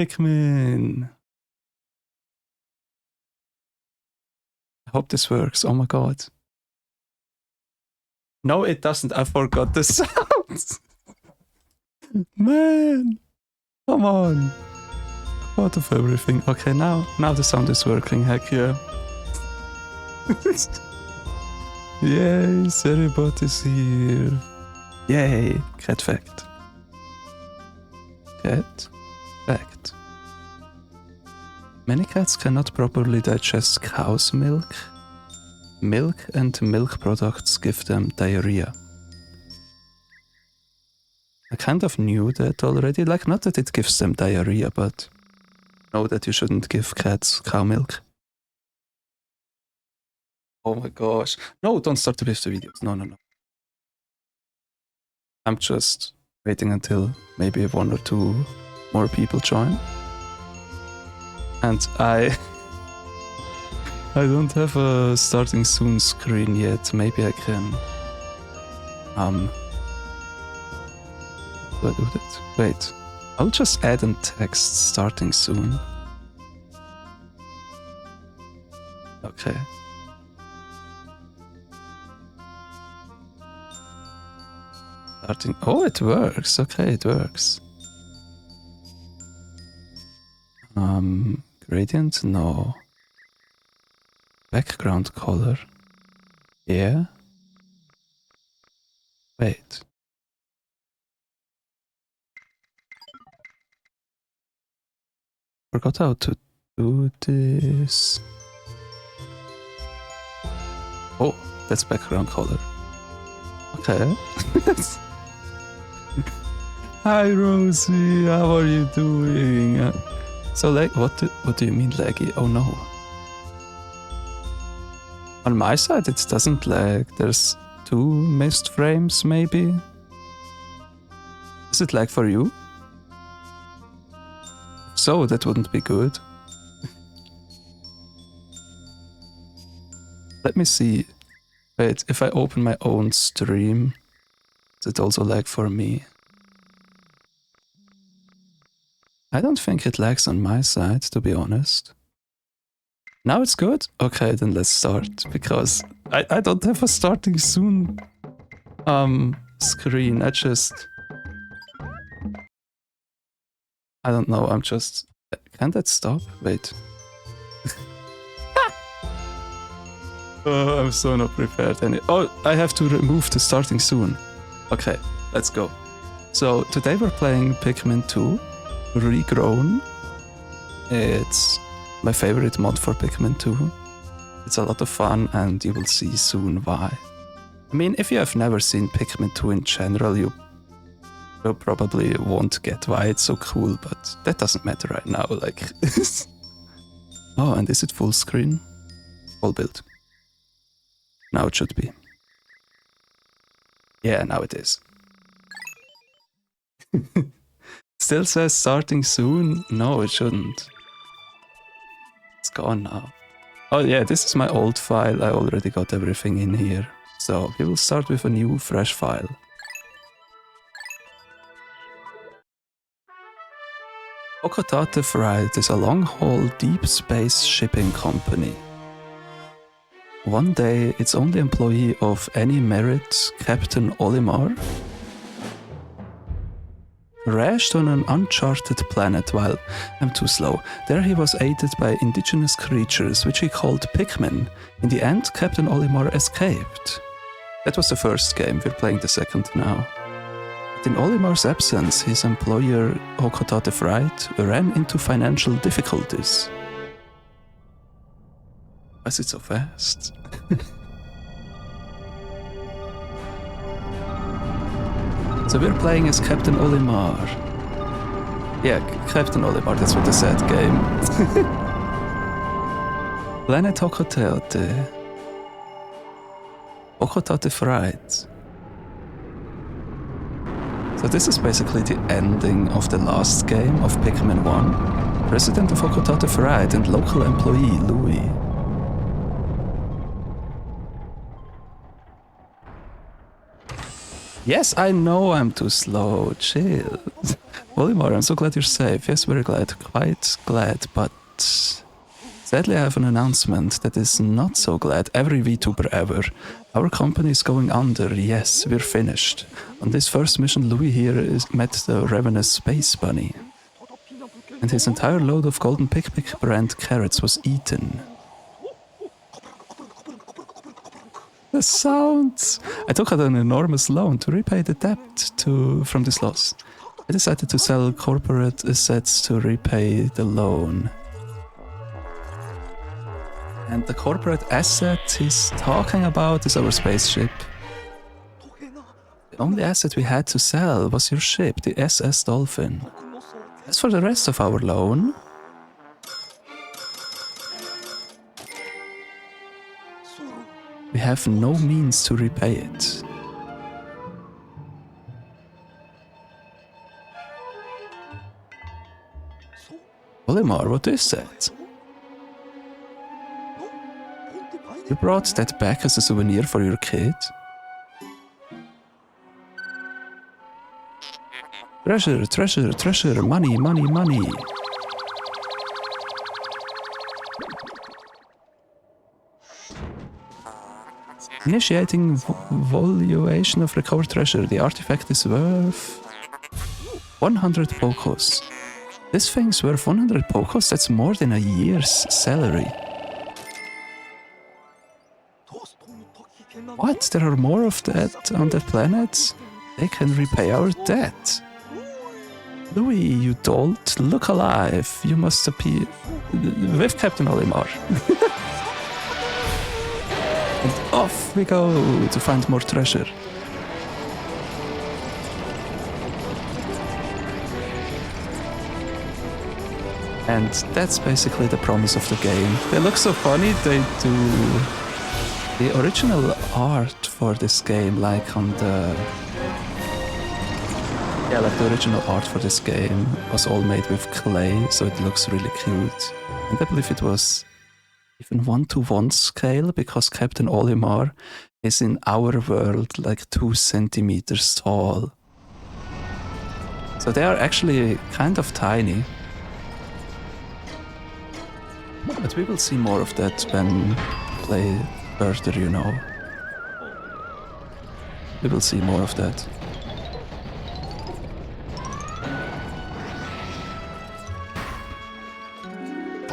Pikmin. I hope this works. Oh my god. No, it doesn't. I forgot the sounds. Man. Come on. What of everything. Okay, now the sound is working. Heck yeah. Yay, Ceribot is here. Yay, cat fact. Cat fact. Many cats cannot properly digest cow's milk. Milk and milk products give them diarrhea. I kind of knew that already, like not that it gives them diarrhea, but know that you shouldn't give cats cow milk. Oh my gosh. No, don't start with the videos. No. I'm just waiting until maybe 1 or 2 more people join. And I don't have a starting soon screen yet. Maybe I can do I do that? Wait. I'll just add in text starting soon. Okay. Starting. Oh, it works. Okay, it works. Gradient? No. Background color? Yeah. Wait. Forgot how to do this. Oh, that's background color. Okay. Hi Rosie, how are you doing? So like, what do you mean laggy? Oh no. On my side it doesn't lag. There's 2 missed frames maybe. Is it lag for you? So that wouldn't be good. Let me see. Wait, if I open my own stream, does it also lag for me? I don't think it lags on my side, to be honest. Now it's good? Okay, then let's start, because I don't have a starting soon screen. I don't know, can that stop? Wait. Oh, I'm so not prepared. Oh, I have to remove the starting soon. Okay, let's go. So today we're playing Pikmin 2, Regrown. It's my favorite mod for Pikmin 2. It's a lot of fun and you will see soon why. I mean, if you have never seen Pikmin 2 in general, you probably won't get why it's so cool, but that doesn't matter right now, like... Oh, and is it full screen? All built. Now it should be. Yeah, now it is. Still says starting soon? No, it shouldn't. It's gone now. Oh yeah, this is my old file. I already got everything in here. So we will start with a new, fresh file. Hokotate Freight is a long-haul deep space shipping company. One day, its only employee of any merit, Captain Olimar, crashed on an uncharted planet while... I'm too slow. There he was aided by indigenous creatures, which he called Pikmin. In the end, Captain Olimar escaped. That was the first game, we're playing the second now. But in Olimar's absence, his employer, Hokotate Freight, ran into financial difficulties. Why is it so fast? So we're playing as Captain Olimar. Yeah, Captain Olimar, that's what I said, game. Planet Hokotate. Hokotate Freight. So this is basically the ending of the last game of Pikmin 1. President of Hokotate Freight and local employee, Louis. Yes, I know I'm too slow. Chill. Olimar, I'm so glad you're safe. Yes, very glad. Quite glad, but sadly I have an announcement that is not so glad. Every VTuber ever. Our company is going under. Yes, we're finished. On this first mission, Louis here met the ravenous space bunny. And his entire load of golden Pikmin brand carrots was eaten. The sounds! I took out an enormous loan to repay the debt from this loss. I decided to sell corporate assets to repay the loan. And the corporate asset he's talking about is our spaceship. The only asset we had to sell was your ship, the SS Dolphin. As for the rest of our loan... we have no means to repay it. Olimar, what is that? You brought that back as a souvenir for your kid? Treasure, treasure, treasure, money, money, money. Initiating valuation of recovered treasure. The artifact is worth 100 Pokos. This thing's worth 100 Pokos? That's more than a year's salary. What? There are more of that on the planet? They can repay our debt. Louis, you dolt, look alive. You must appear with Captain Olimar. And off we go to find more treasure. And that's basically the promise of the game. They look so funny, they do... The original art for this game, like on the... Yeah, like the original art for this game was all made with clay, so it looks really cute. And I believe it was even 1:1 scale, because Captain Olimar is in our world like 2 centimeters tall. So they are actually kind of tiny. But we will see more of that when we play further, you know. We will see more of that.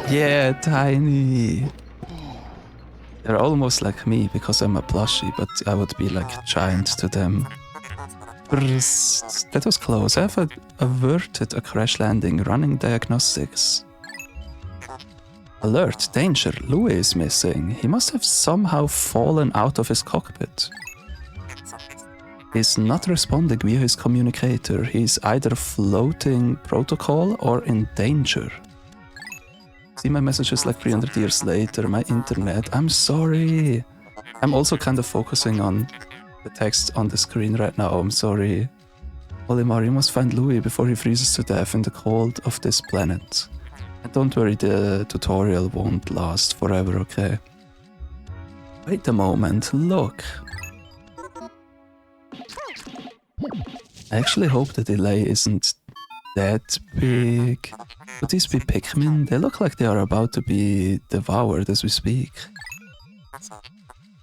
Yeah, tiny. They're almost like me because I'm a plushie, but I would be like giant to them. That was close. I have averted a crash landing, running diagnostics. Alert, danger, Louis is missing. He must have somehow fallen out of his cockpit. He's not responding via his communicator. He's either floating protocol or in danger. See my messages like 300 years later, my internet, I'm sorry. I'm also kind of focusing on the text on the screen right now, I'm sorry. Olimar, you must find Louis before he freezes to death in the cold of this planet. And don't worry, the tutorial won't last forever, okay? Wait a moment, look. I actually hope the delay isn't that big. Could these be Pikmin? They look like they are about to be devoured as we speak.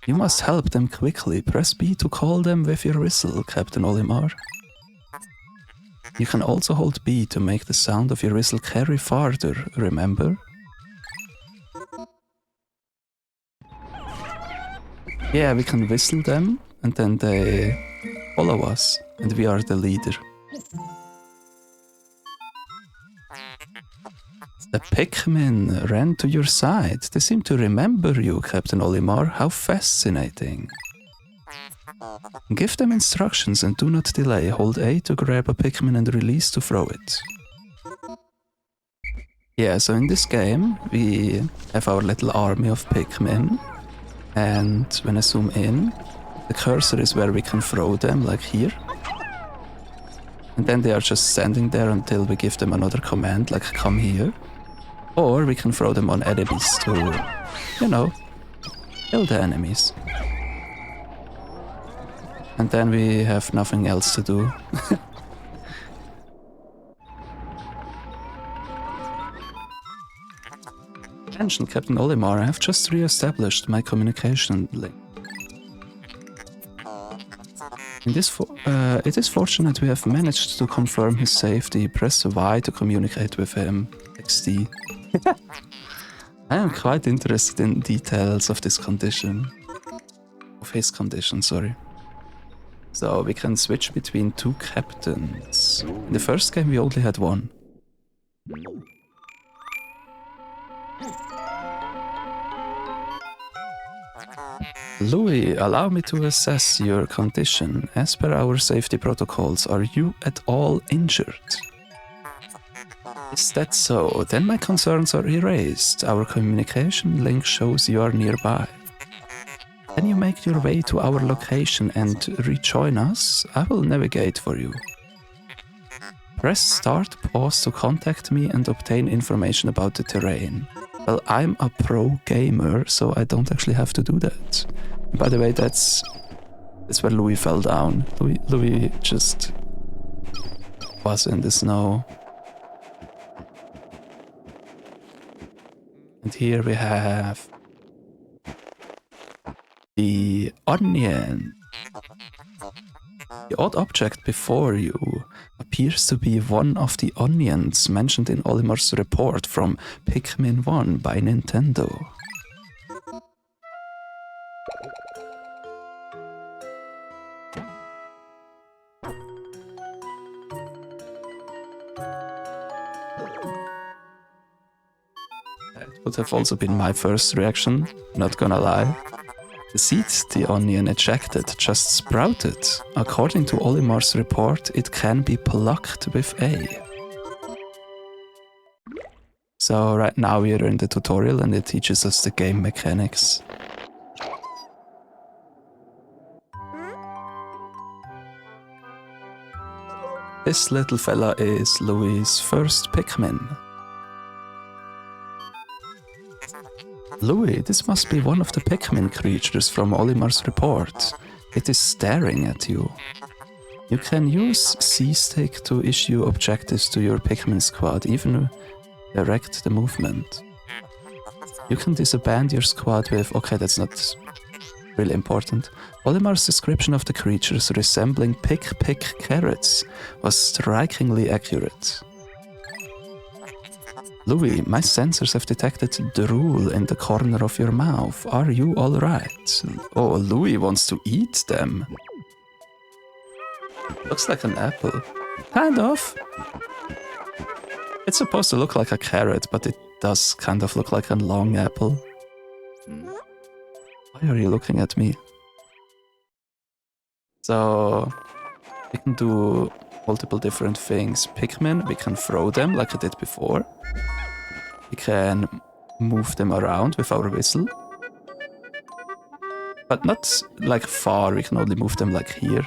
You must help them quickly. Press B to call them with your whistle, Captain Olimar. You can also hold B to make the sound of your whistle carry farther, remember? Yeah, we can whistle them, and then they follow us, and we are the leader. The Pikmin ran to your side. They seem to remember you, Captain Olimar. How fascinating. Give them instructions and do not delay. Hold A to grab a Pikmin and release to throw it. Yeah, so in this game we have our little army of Pikmin, and when I zoom in, the cursor is where we can throw them, like here. And then they are just standing there until we give them another command, like come here. Or we can throw them on enemies to, you know, kill the enemies. And then we have nothing else to do. Attention, Captain Olimar, I have just re-established my communication link. It is fortunate we have managed to confirm his safety. Press Y to communicate with him. XD. I am quite interested in details of this condition. Of his condition, sorry. So we can switch between two captains. In the first game we only had one. Louis, allow me to assess your condition. As per our safety protocols, are you at all injured? Is that so? Then my concerns are erased. Our communication link shows you are nearby. Can you make your way to our location and rejoin us? I will navigate for you. Press start, pause to contact me and obtain information about the terrain. Well, I'm a pro gamer, so I don't actually have to do that. And by the way, that's where Louis fell down. Louis just was in the snow. And here we have the onion. The odd object before you appears to be one of the onions mentioned in Olimar's report from Pikmin 1 by Nintendo. That would have also been my first reaction, not gonna lie. The seeds the onion ejected just sprouted. According to Olimar's report, it can be plucked with A. So right now we are in the tutorial and it teaches us the game mechanics. This little fella is Louis' first Pikmin. Louis, this must be one of the Pikmin creatures from Olimar's report. It is staring at you. You can use C-Stick to issue objectives to your Pikmin squad, even direct the movement. You can disband your squad with... Okay, that's not really important. Olimar's description of the creatures resembling pick carrots was strikingly accurate. Louis, my sensors have detected drool in the corner of your mouth. Are you alright? Oh, Louis wants to eat them. Looks like an apple. Kind of. It's supposed to look like a carrot, but it does kind of look like a long apple. Why are you looking at me? So, we can do multiple different things. Pikmin, we can throw them like I did before. We can move them around with our whistle. But not like far, we can only move them like here.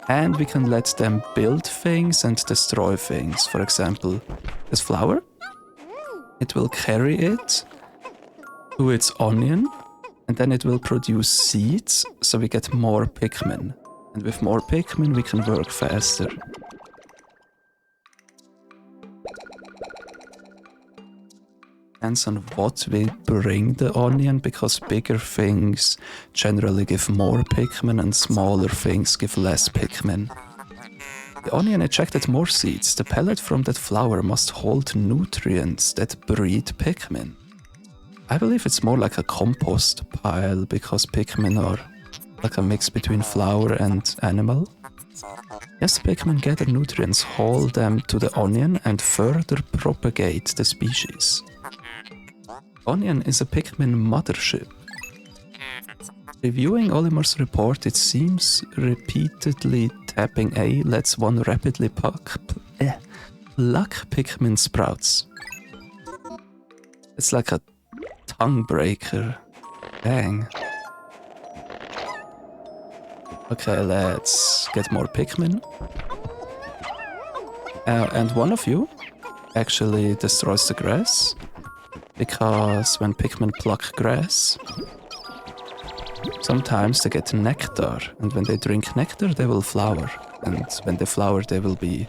And we can let them build things and destroy things. For example, this flower. It will carry it to its onion. And then it will produce seeds, so we get more Pikmin. And with more Pikmin we can work faster. Depends on what we bring the onion, because bigger things generally give more Pikmin and smaller things give less Pikmin. The onion ejected more seeds. The pellet from that flower must hold nutrients that breed Pikmin. I believe it's more like a compost pile, because Pikmin are like a mix between flower and animal. Yes, Pikmin gather nutrients, haul them to the onion and further propagate the species. Onion is a Pikmin mothership. Reviewing Olimar's report, it seems repeatedly tapping A lets one rapidly pluck Pikmin sprouts. It's like a tongue breaker. Dang. Okay, let's get more Pikmin. And one of you actually destroys the grass. Because when Pikmin pluck grass, sometimes they get nectar, and when they drink nectar they will flower, and when they flower they will be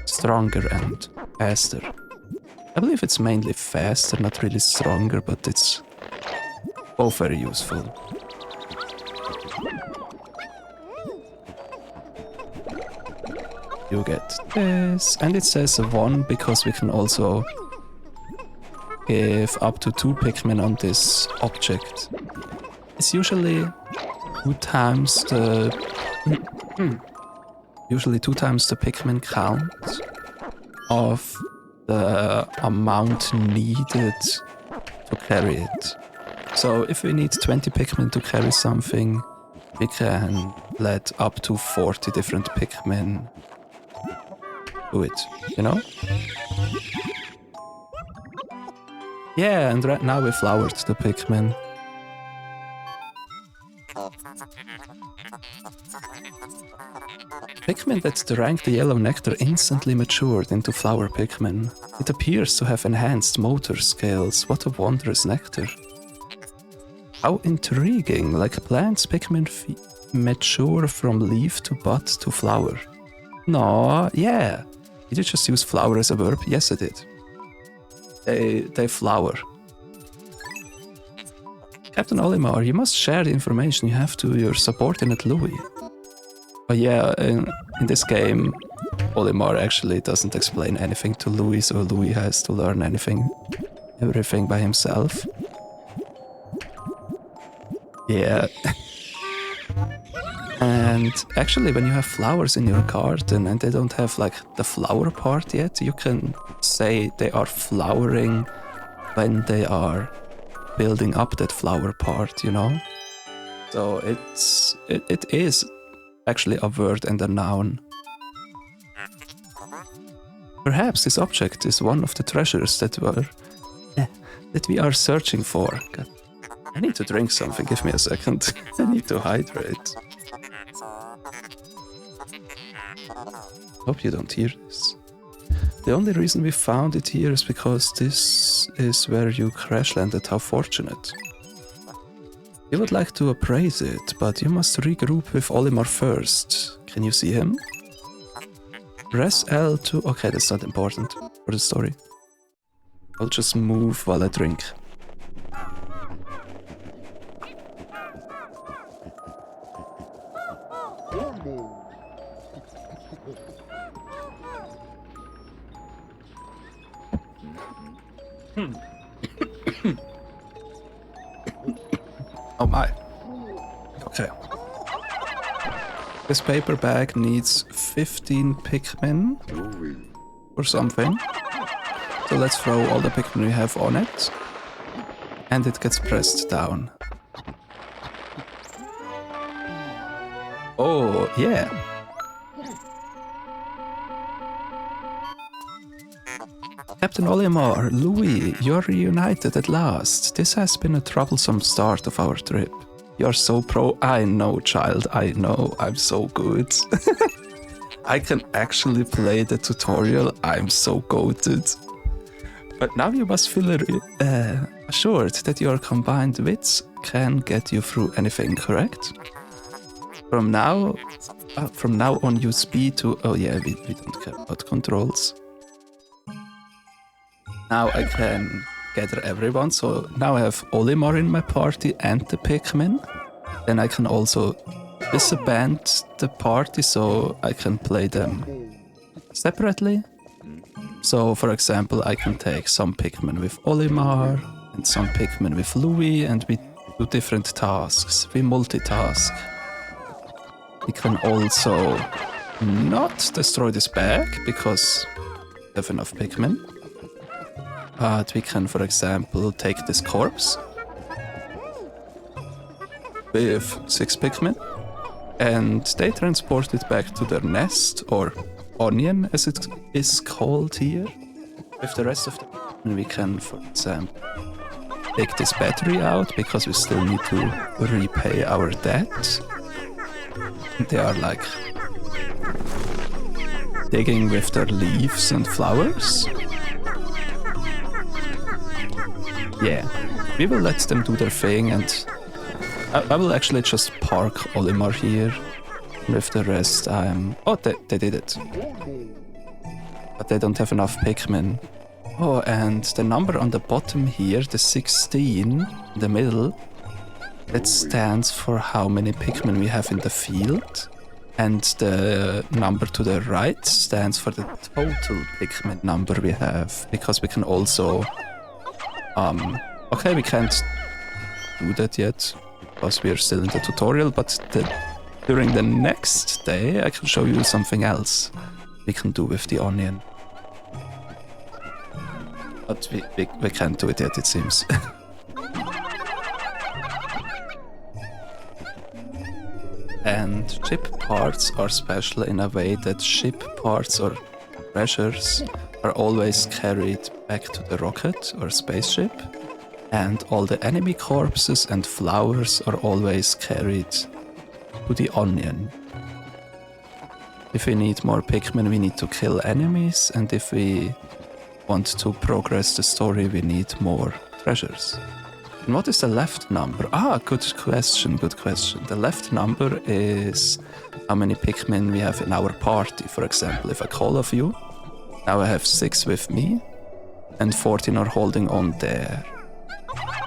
stronger and faster. I believe it's mainly faster, not really stronger, but it's both very useful. You get this, and it says 1 because we can also give up to 2 Pikmin on this object. It's usually 2 times the Pikmin count of the amount needed to carry it. So if we need 20 Pikmin to carry something, we can let up to 40 different Pikmin do it, you know? Yeah, and right now we flowered the Pikmin. Pikmin that drank the yellow nectar instantly matured into flower Pikmin. It appears to have enhanced motor skills. What a wondrous nectar. How intriguing, like plants, Pikmin mature from leaf to bud to flower. No, yeah. Did you just use flower as a verb? Yes, I did. They flower. Captain Olimar, you must share the information you have to your subordinate Louis. But yeah, in this game, Olimar actually doesn't explain anything to Louis, so Louis has to learn everything by himself. Yeah. And actually, when you have flowers in your garden and they don't have like the flower part yet, you can say they are flowering when they are building up that flower part, you know? So it is actually a word and a noun. Perhaps this object is one of the treasures that we are searching for. God, I need to drink something, give me a second. I need to hydrate. Hope you don't hear this. The only reason we found it here is because this is where you crash landed. How fortunate. You would like to appraise it, but you must regroup with Olimar first. Can you see him? Press L to... Okay, that's not important for the story. I'll just move while I drink. Oh my. Okay. This paper bag needs 15 Pikmin or something. So let's throw all the Pikmin we have on it. And it gets pressed down. Oh, yeah. Captain Olimar, Louis, you're reunited at last. This has been a troublesome start of our trip. You're so pro. I know, child, I know. I'm so good. I can actually play the tutorial. I'm so goated. But now you must feel assured that your combined wits can get you through anything, correct? From now on, you speed to... Oh yeah, we don't care about controls. Now I can gather everyone, so now I have Olimar in my party and the Pikmin. Then I can also disband the party so I can play them separately. So for example, I can take some Pikmin with Olimar and some Pikmin with Louis, and we do different tasks. We multitask. We can also not destroy this bag because we have enough Pikmin. But we can, for example, take this corpse with 6 Pikmin and they transport it back to their nest, or onion as it is called here. With the rest of the Pikmin we can, for example, take this battery out because we still need to repay our debt. They are like digging with their leaves and flowers. Yeah, we will let them do their thing, and I will actually just park Olimar here. With the rest, Oh, they did it. But they don't have enough Pikmin Oh, and the number on the bottom here, the 16 in the middle, that stands for how many Pikmin we have in the field. And the number to the right stands for the total Pikmin number we have. Because we can also... okay, we can't do that yet, because we are still in the tutorial, but during the next day I can show you something else we can do with the onion. But we can't do it yet, it seems. And ship parts are special in a way that ship parts or treasures are always carried back to the rocket or spaceship, and all the enemy corpses and flowers are always carried to the onion. If we need more Pikmin, we need to kill enemies, and if we want to progress the story, we need more treasures. And what is the left number? Ah, good question, good question. The left number is how many Pikmin we have in our party. For example, if I call of you, now I have 6 with me, and 14 are holding on there.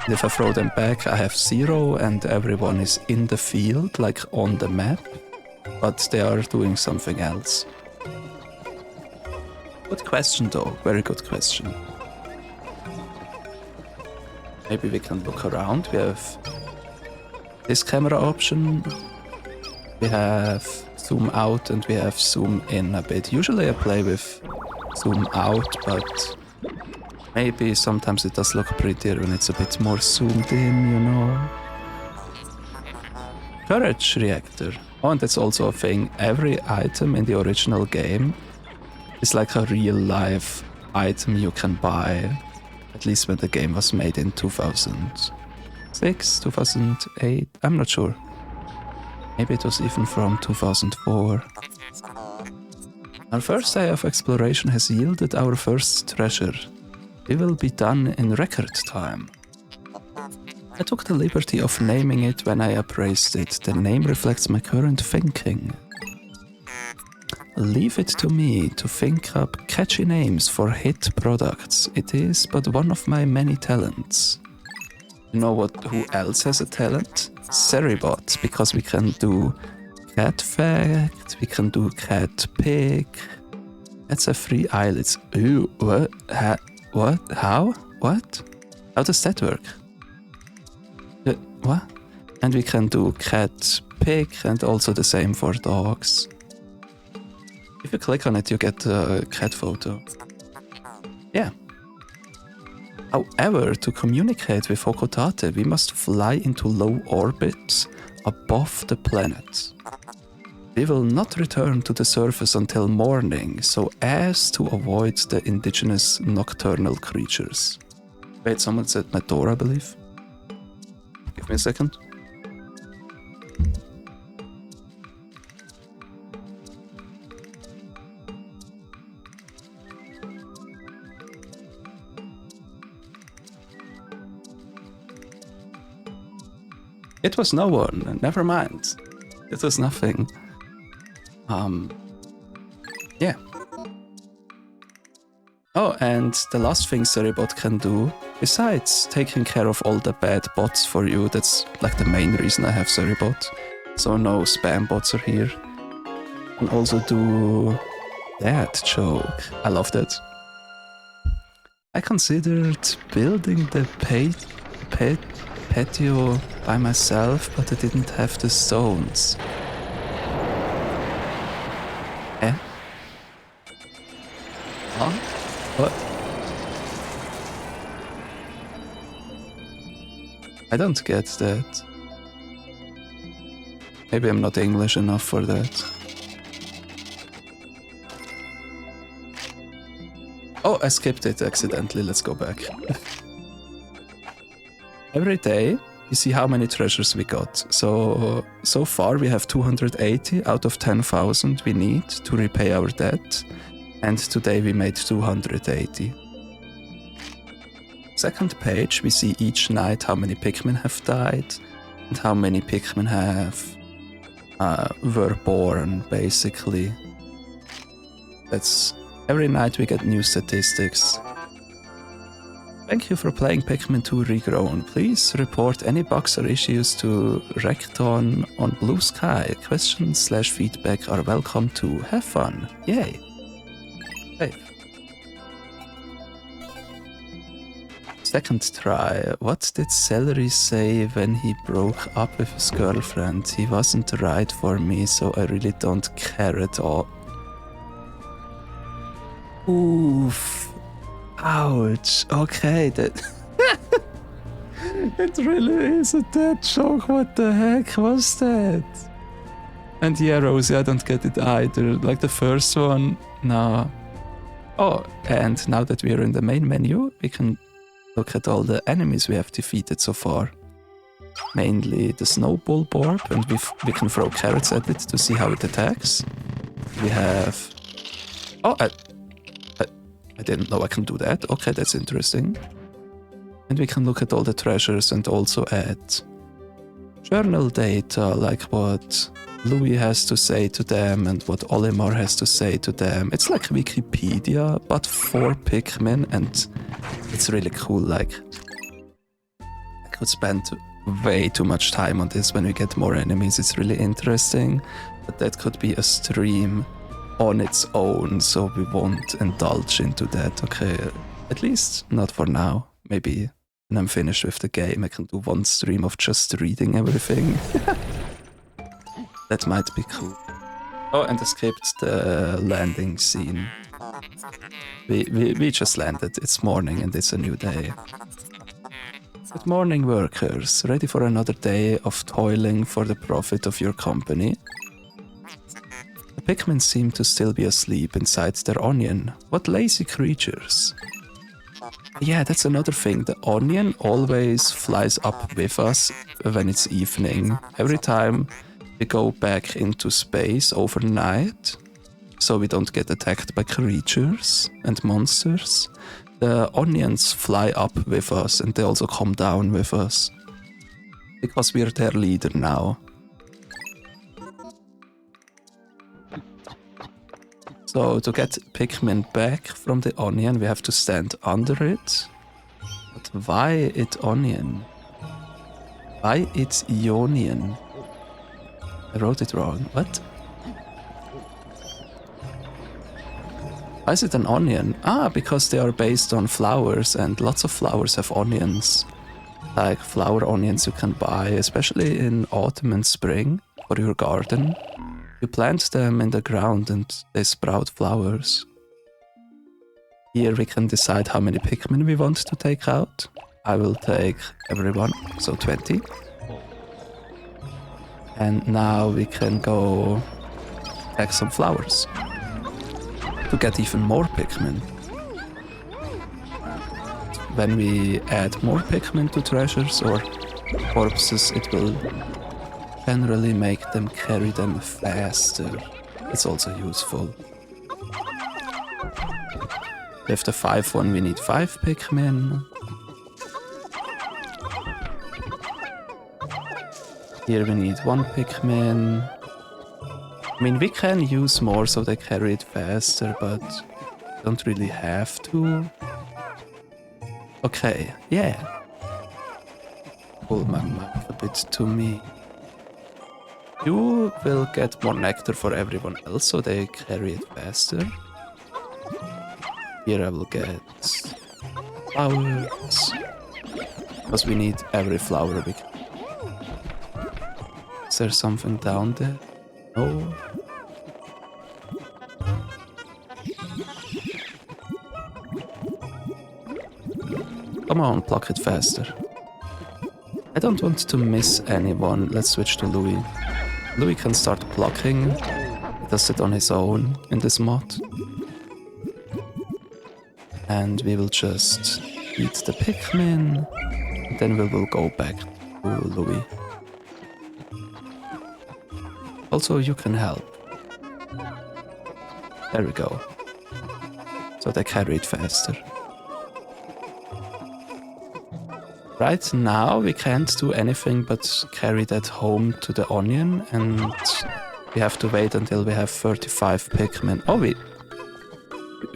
And if I throw them back, I have 0, and everyone is in the field, like on the map, but they are doing something else. Good question though, very good question. Maybe we can look around. We have this camera option. We have zoom out and we have zoom in a bit. Usually I play with zoom out, but maybe sometimes it does look prettier when it's a bit more zoomed in, you know. Courage reactor. Oh, and that's also a thing. Every item in the original game is like a real life item you can buy. At least when the game was made in 2006, 2008, I'm not sure. Maybe it was even from 2004. Our first day of exploration has yielded our first treasure. We will be done in record time. I took the liberty of naming it when I appraised it. The name reflects my current thinking. Leave it to me to think up catchy names for hit products. It is but one of my many talents. You know who else has a talent? Seribot, because we can do cat fact, we can do cat pick. That's a free eyelids. Ooh, what? What? How? What? How does that work? What? And we can do cat pick and also the same for dogs. If you click on it, you get a cat photo. Yeah. However, to communicate with Hokotate, we must fly into low orbit above the planet. We will not return to the surface until morning, so as to avoid the indigenous nocturnal creatures. Wait, someone said my door, I believe. Give me a second. It was no one, never mind. It was nothing. Yeah. Oh, and the last thing Seribot can do, besides taking care of all the bad bots for you, that's like the main reason I have Seribot, so no spam bots are here. And also do that joke. I love that. I considered building the patio by myself, but I didn't have the stones. Eh? Huh? What? I don't get that. Maybe I'm not English enough for that. Oh, I skipped it accidentally. Let's go back. Every day, you see how many treasures we got. So far we have 280 out of 10,000 we need to repay our debt. And today we made 280. Second page, we see each night how many Pikmin have died and how many Pikmin were born, basically. That's every night we get new statistics. Thank you for playing Pikmin 2 Regrown. Please report any bugs or issues to Recton on Blue Sky. Questions/feedback are welcome too. Have fun. Yay. Hey. Second try. What did Celery say when he broke up with his girlfriend? He wasn't right for me, so I really don't care at all. Oof. Ouch. Okay, that... It really is a dead joke. What the heck was that? And yeah, Rosie, I don't get it either. Like the first one, nah. Oh, and now that we are in the main menu, we can look at all the enemies we have defeated so far. Mainly the snowball board, and we can throw carrots at it to see how it attacks. We have... Oh, I didn't know I can do that. Okay, that's interesting. And we can look at all the treasures and also at journal data, like what Louis has to say to them and what Olimar has to say to them. It's like Wikipedia, but for Pikmin, and it's really cool. Like, I could spend way too much time on this when we get more enemies. It's really interesting, but that could be a stream on its own, so we won't indulge into that. Okay, at least not for now. Maybe when I'm finished with the game, I can do one stream of just reading everything. That might be cool. Oh, and I skipped the landing scene. We just landed. It's morning and it's a new day. Good morning, workers. Ready for another day of toiling for the profit of your company? The Pikmin seem to still be asleep inside their onion. What lazy creatures. Yeah, that's another thing. The onion always flies up with us when it's evening. Every time we go back into space overnight, so we don't get attacked by creatures and monsters, the onions fly up with us and they also come down with us. Because we're their leader now. So to get Pikmin back from the onion, we have to stand under it. But why it onion? Why it's Ionian? I wrote it wrong. What? Why is it an onion? Ah, because they are based on flowers, and lots of flowers have onions. Like flower onions you can buy, especially in autumn and spring for your garden. You plant them in the ground and they sprout flowers. Here we can decide how many Pikmin we want to take out. I will take everyone, so 20. And now we can go take some flowers to get even more Pikmin. When we add more Pikmin to treasures or corpses, it will generally make them carry them faster. It's also useful. With the 5 one we need 5 Pikmin. Here we need 1 Pikmin. I mean, we can use more so they carry it faster, but don't really have to. Okay, yeah. Pull my mouth a bit to me. You will get more nectar for everyone else, so they carry it faster. Here I will get flowers, because we need every flower we can. Is there something down there? No. Come on, pluck it faster. I don't want to miss anyone. Let's switch to Louis. Louis can start plucking. He does it on his own in this mod. And we will just eat the Pikmin. Then we will go back to Louis. Also, you can help. There we go. So they carry it faster. Right now we can't do anything but carry that home to the onion, and we have to wait until we have 35 Pikmin. Oh,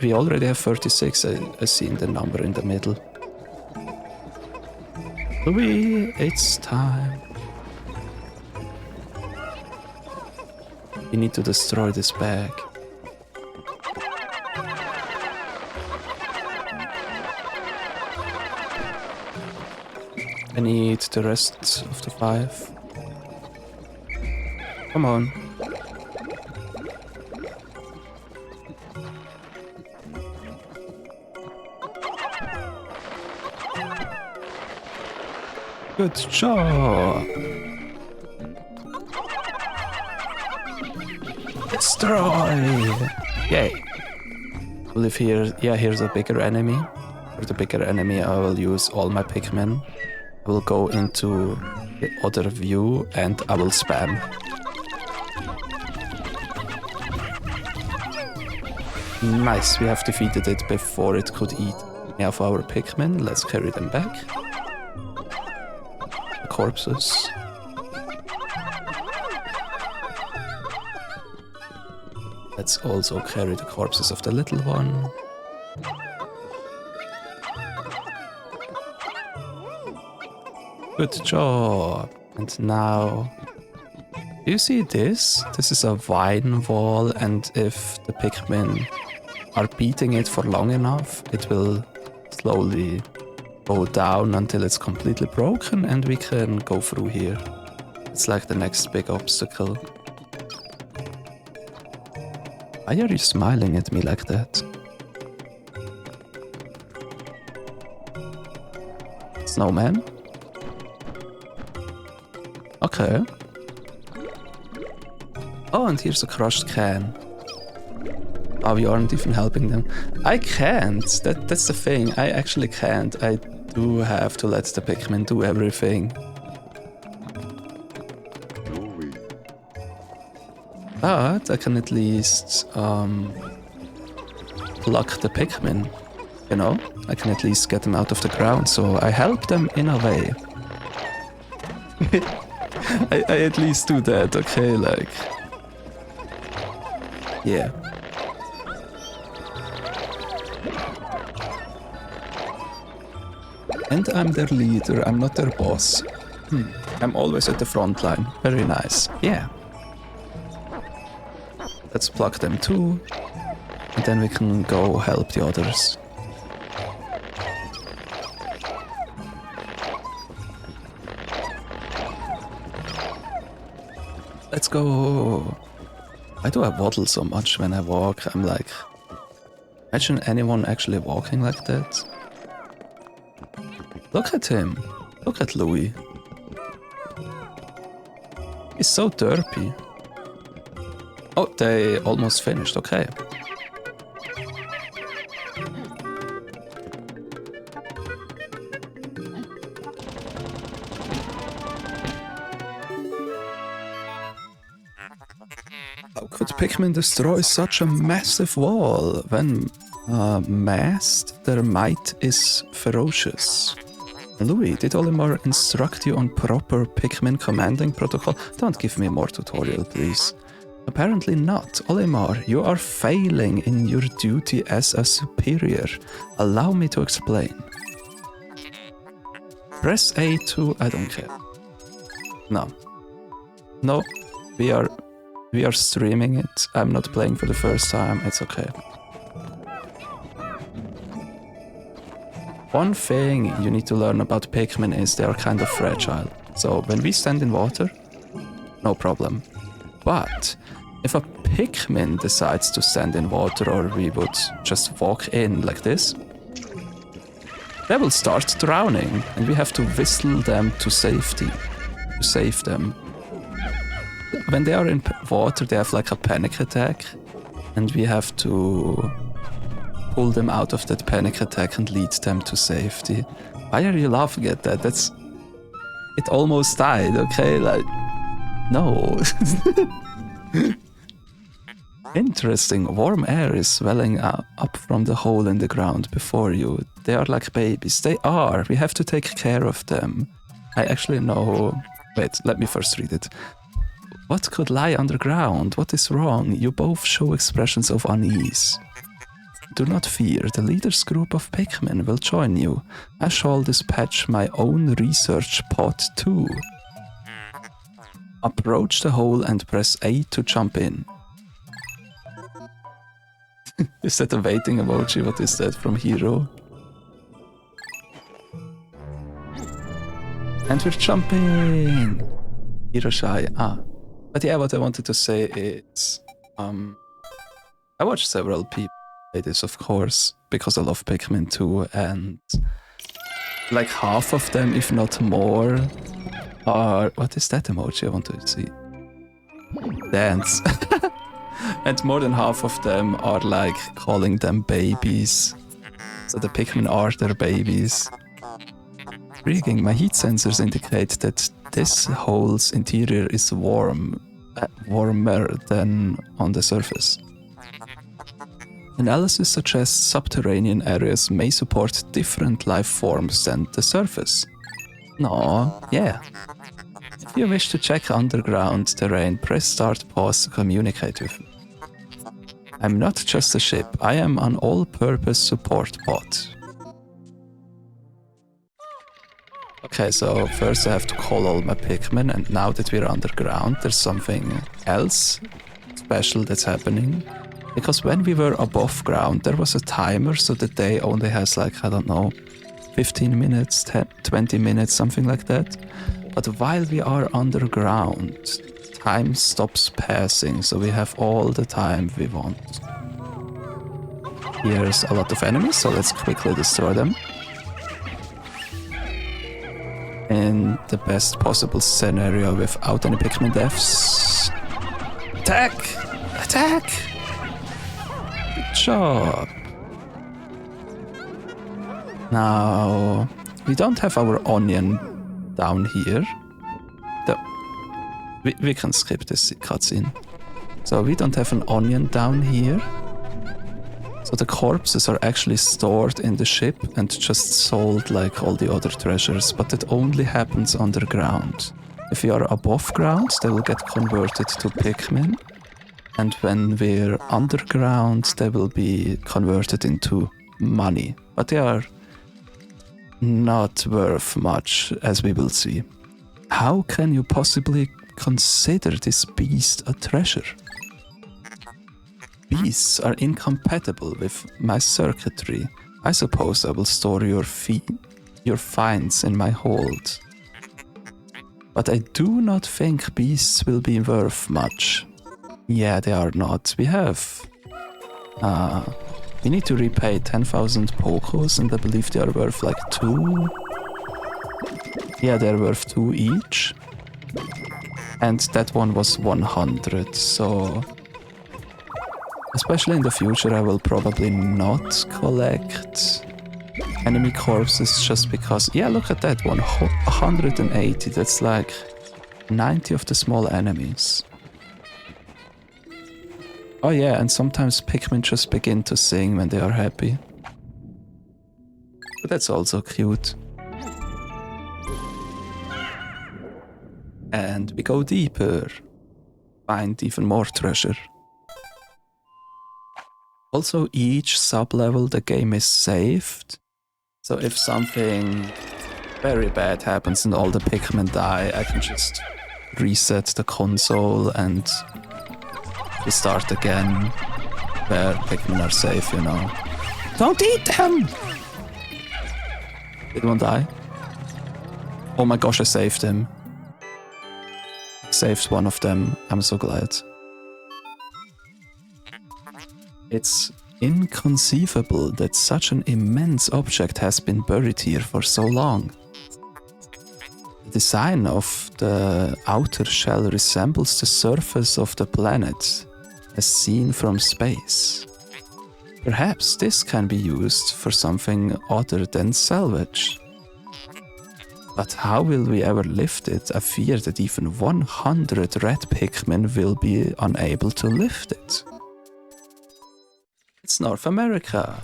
we already have 36, I see in the number in the middle. Louis, it's time. We need to destroy this bag. I need the rest of the 5. Come on. Good job. Destroy. Yay. We'll live here. Yeah, here's a bigger enemy. For the bigger enemy, I will use all my Pikmin. I will go into the other view and I will spam. Nice, we have defeated it before it could eat any of our Pikmin. Let's carry them back. The corpses. Let's also carry the corpses of the little one. Good job. And now, do you see this? This is a vine wall, and if the Pikmin are beating it for long enough, it will slowly go down until it's completely broken and we can go through here. It's like the next big obstacle. Why are you smiling at me like that? Snowman? Okay. Oh, and here's a crushed can. Oh, we aren't even helping them. I can't. That's the thing. I actually can't. I do have to let the Pikmin do everything. But I can at least pluck the Pikmin. You know? I can at least get them out of the ground, so I help them in a way. I at least do that, okay, like... Yeah. And I'm their leader, I'm not their boss. I'm always at the front line. Very nice. Yeah. Let's pluck them too. And then we can go help the others. Let's go. Why do I waddle so much when I walk? I'm like... Imagine anyone actually walking like that. Look at him. Look at Louis. He's so derpy. Oh, they almost finished. Okay. How could Pikmin destroy such a massive wall? When massed, their might is ferocious. Louis, did Olimar instruct you on proper Pikmin commanding protocol? Don't give me more tutorial, please. Apparently not. Olimar, you are failing in your duty as a superior. Allow me to explain. Press A to... I don't care. No. No, we are streaming it. I'm not playing for the first time. It's okay. One thing you need to learn about Pikmin is they are kind of fragile. So when we stand in water, no problem. But if a Pikmin decides to stand in water, or we would just walk in like this, they will start drowning and we have to whistle them to safety, to save them. When they are in water, they have like a panic attack and we have to pull them out of that panic attack and lead them to safety. Why are you laughing at that? It almost died, okay? Like, no. Interesting. Warm air is welling up from the hole in the ground before you. They are like babies. They are. We have to take care of them. I actually know... Wait, let me first read it. What could lie underground? What is wrong? You both show expressions of unease. do not fear, the leader's group of Pikmin will join you. I shall dispatch my own research pod too. Approach the hole and press A to jump in. Is that a waiting emoji? What is that from Hero? And we're jumping! Hero shy. But yeah, what I wanted to say is... I watched several people play this, of course, because I love Pikmin 2, and... like half of them, if not more, are... What is that emoji I want to see? Dance. And more than half of them are like calling them babies. So the Pikmin are their babies. Intriguing, my heat sensors indicate that this hole's interior is warmer than on the surface. Analysis suggests subterranean areas may support different life forms than the surface. No, yeah. If you wish to check underground terrain, press start pause to communicate with me. I'm not just a ship, I am an all-purpose support bot. Okay, so first I have to call all my Pikmin, and now that we're underground, there's something else special that's happening. Because when we were above ground, there was a timer, so the day only has like, I don't know, 15 minutes, 10, 20 minutes, something like that. But while we are underground, time stops passing, so we have all the time we want. Here's a lot of enemies, so let's quickly destroy them. In the best possible scenario without any Pikmin deaths. Attack! Attack! Good job. Now, we don't have our onion down here. We can skip this cutscene. So we don't have an onion down here. So the corpses are actually stored in the ship and just sold like all the other treasures, but it only happens underground. If you are above ground, they will get converted to Pikmin, and when we're underground, they will be converted into money. But they are not worth much, as we will see. How can you possibly consider this beast a treasure? Beasts are incompatible with my circuitry. I suppose I will store your finds in my hold. But I do not think beasts will be worth much. Yeah, they are not. We need to repay 10,000 Pokos, and I believe they are worth like 2. Yeah, they're worth 2 each. And that one was 100, so... especially in the future, I will probably not collect enemy corpses just because... Yeah, look at that one. 180. That's like 90 of the small enemies. Oh yeah, and sometimes Pikmin just begin to sing when they are happy. But that's also cute. And we go deeper. Find even more treasure. Also, each sub-level the game is saved. So if something very bad happens and all the Pikmin die, I can just reset the console and start again where Pikmin are safe, you know. Don't eat them! Did one die? Oh my gosh, I saved him. I saved one of them. I'm so glad. It's inconceivable that such an immense object has been buried here for so long. The design of the outer shell resembles the surface of the planet as seen from space. Perhaps this can be used for something other than salvage. But how will we ever lift it? I fear that even 100 red Pikmin will be unable to lift it. It's North America.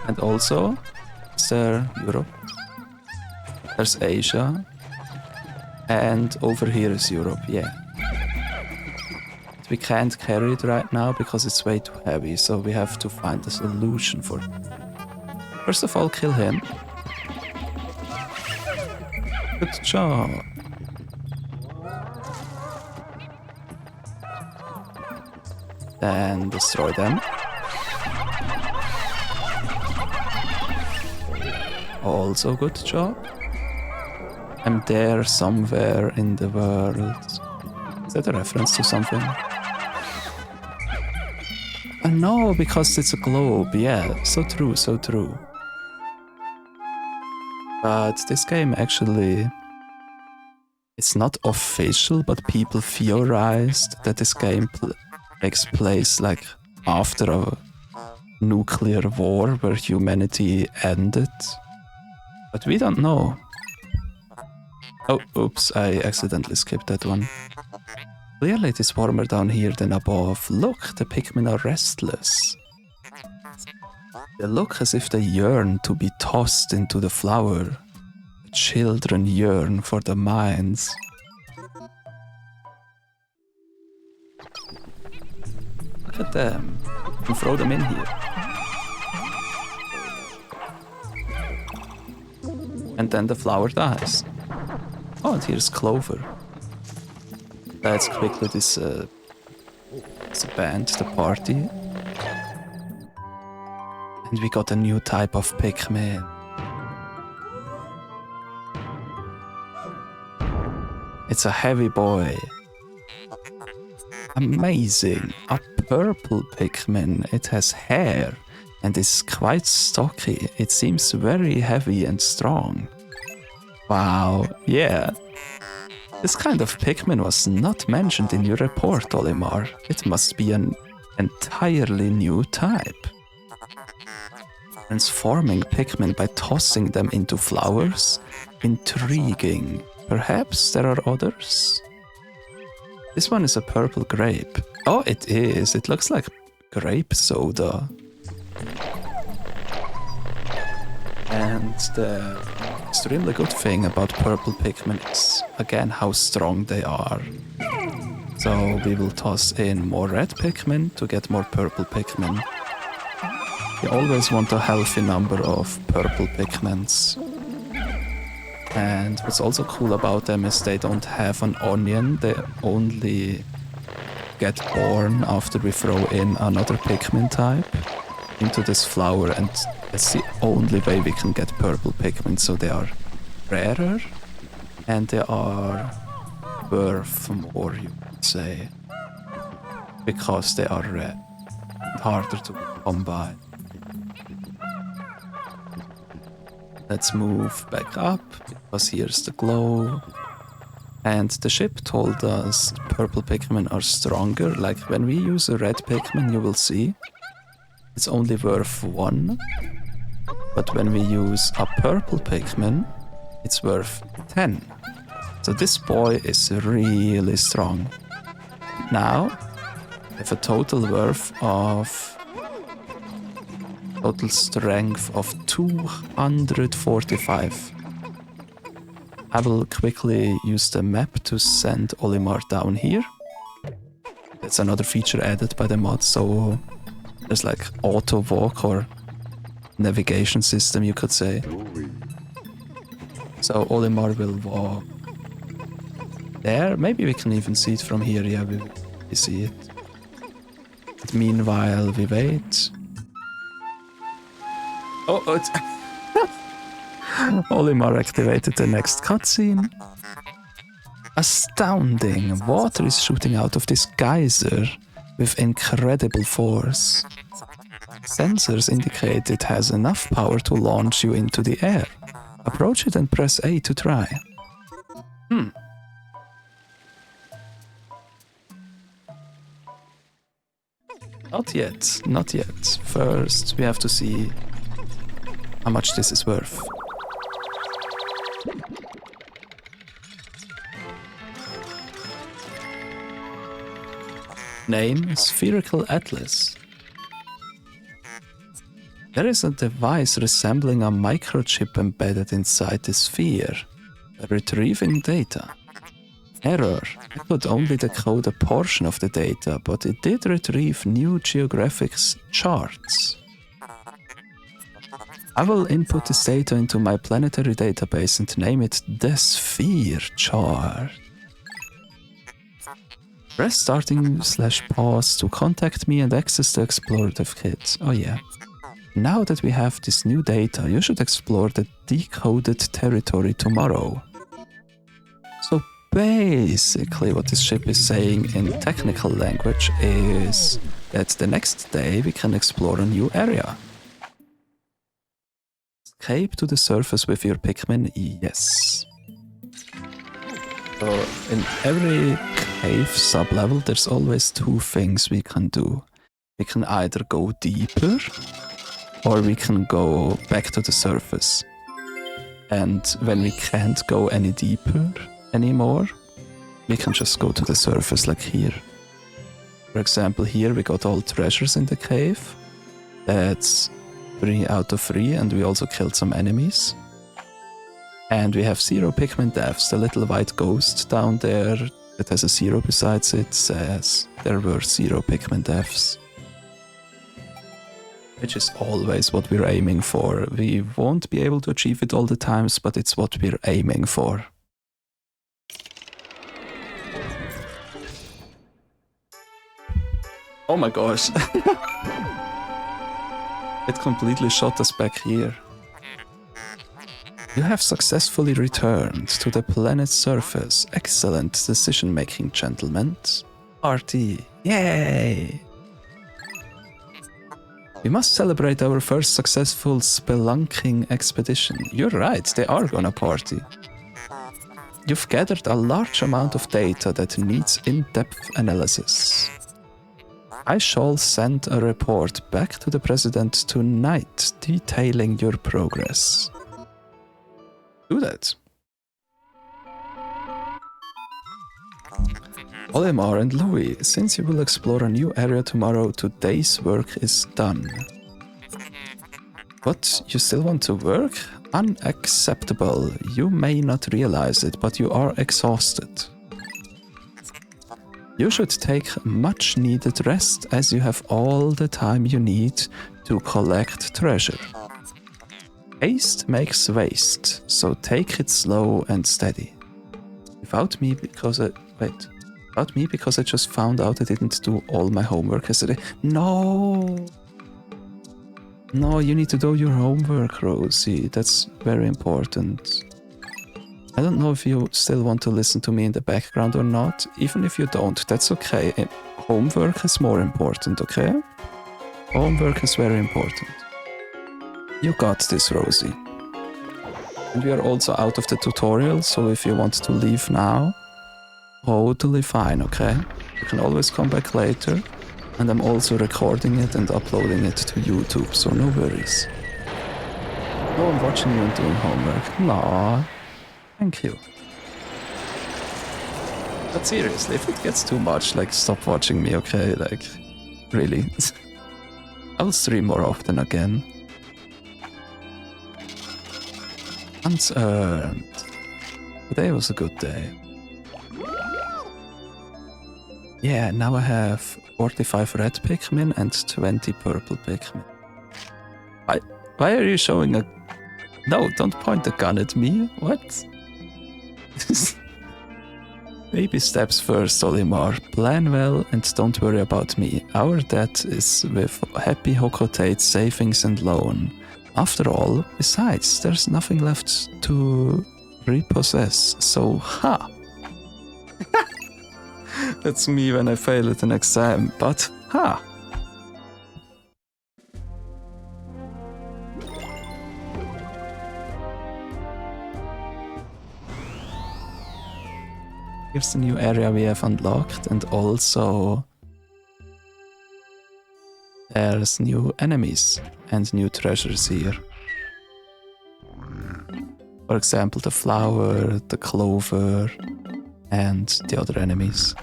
And also, is there Europe? There's Asia. And over here is Europe, yeah. We can't carry it right now because it's way too heavy, so we have to find a solution for it. First of all, kill him. Good job. Then destroy them. Also good job. I'm there somewhere in the world. Is that a reference to something? No, because it's a globe. Yeah, so true, so true. But this game actually... It's not official, but people theorized that this game takes place like after a nuclear war where humanity ended. But we don't know. Oh, oops, I accidentally skipped that one. Clearly it is warmer down here than above. Look, the Pikmin are restless. They look as if they yearn to be tossed into the flower. The children yearn for the mines. Look at them. You can throw them in here. And then the flower dies. Oh, and here's Clover. Let's quickly disband the party. And we got a new type of Pikmin. It's a heavy boy. Amazing. A purple Pikmin. It has hair and is quite stocky. It seems very heavy and strong. Wow, yeah. This kind of Pikmin was not mentioned in your report, Olimar. It must be an entirely new type. Transforming Pikmin by tossing them into flowers? Intriguing. Perhaps there are others? This one is a purple grape. Oh, it is. It looks like grape soda. And the extremely good thing about purple Pikmin is, again, how strong they are. So we will toss in more red Pikmin to get more purple Pikmin. You always want a healthy number of purple Pikmins. And what's also cool about them is they don't have an onion, they only get born after we throw in another Pikmin type into this flower, and that's the only way we can get purple Pikmin, so they are rarer and they are worth more, you could say, because they are red and harder to come by. Let's move back up, because here's the glow. And the ship told us purple Pikmin are stronger. Like when we use a red Pikmin, you will see it's only worth 1. But when we use a purple Pikmin, it's worth 10. So this boy is really strong. Now, we have a total strength of 245. I will quickly use the map to send Olimar down here. It's another feature added by the mod, so there's like auto walk or navigation system, you could say. So Olimar will walk there. Maybe we can even see it from here. Yeah, we see it. But meanwhile, we wait. Oh, it's Olimar activated the next cutscene. Astounding! Water is shooting out of this geyser with incredible force. Sensors indicate it has enough power to launch you into the air. Approach it and press A to try. Not yet, not yet. First, we have to see how much this is worth. Name: Spherical Atlas. There is a device resembling a microchip embedded inside the sphere, retrieving data. Error. It could only decode a portion of the data, but it did retrieve new geographic charts. I will input this data into my planetary database and name it the Sphere chart. Press starting/pause to contact me and access the explorative kit. Oh yeah. Now that we have this new data, you should explore the decoded territory tomorrow. So basically what this ship is saying in technical language is that the next day we can explore a new area. Escape to the surface with your Pikmin, yes. So in every cave sub-level there's always two things we can do. We can either go deeper or we can go back to the surface. And when we can't go any deeper anymore, we can just go to the surface like here. For example, here we got all treasures in the cave. That's 3 out of 3, and we also killed some enemies. And we have 0 Pikmin deaths. The little white ghost down there that has a 0 besides it says there were 0 Pikmin deaths. Which is always what we're aiming for. We won't be able to achieve it all the times, but it's what we're aiming for. Oh my gosh. It completely shot us back here. You have successfully returned to the planet's surface. Excellent decision-making, gentlemen. Party. Yay! We must celebrate our first successful spelunking expedition. You're right, they are gonna party. You've gathered a large amount of data that needs in-depth analysis. I shall send a report back to the President tonight detailing your progress. Do that. Olimar and Louis, since you will explore a new area tomorrow, today's work is done. What? You still want to work? Unacceptable. You may not realize it, but you are exhausted. You should take much needed rest as you have all the time you need to collect treasure. Haste makes waste, so take it slow and steady. Without me because I just found out I didn't do all my homework yesterday. No! No, you need to do your homework, Rosie. That's very important. I don't know if you still want to listen to me in the background or not. Even if you don't, that's okay. Homework is more important, okay? Homework is very important. You got this, Rosie. And we are also out of the tutorial, so if you want to leave now, totally fine, okay? You can always come back later. And I'm also recording it and uploading it to YouTube, so no worries. Oh, I'm watching you and doing homework. Nah. Thank you. But seriously, if it gets too much, like, stop watching me, okay? Like, really. I'll stream more often again. Unearned. Today was a good day. Yeah, now I have 45 red Pikmin and 20 purple Pikmin. Why are you showing a... No, don't point the gun at me. What? Baby steps first, Olimar. Plan well and don't worry about me. Our debt is with Happy Hokotate's savings and loan. After all, besides, there's nothing left to repossess, so ha! That's me when I fail at an exam, but ha! Here's the new area we have unlocked, and also there's new enemies and new treasures here. For example, the flower, the clover, and the other enemies.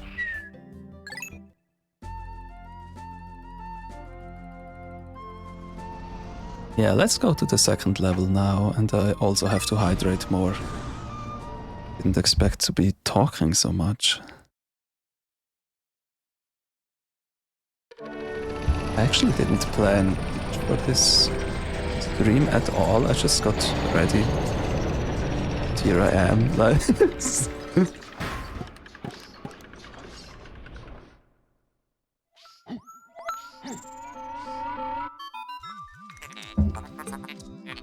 Yeah, let's go to the second level now, and I also have to hydrate more. didn't expect to be talking so much. I actually didn't plan for this stream at all. I just got ready. Here I am, like.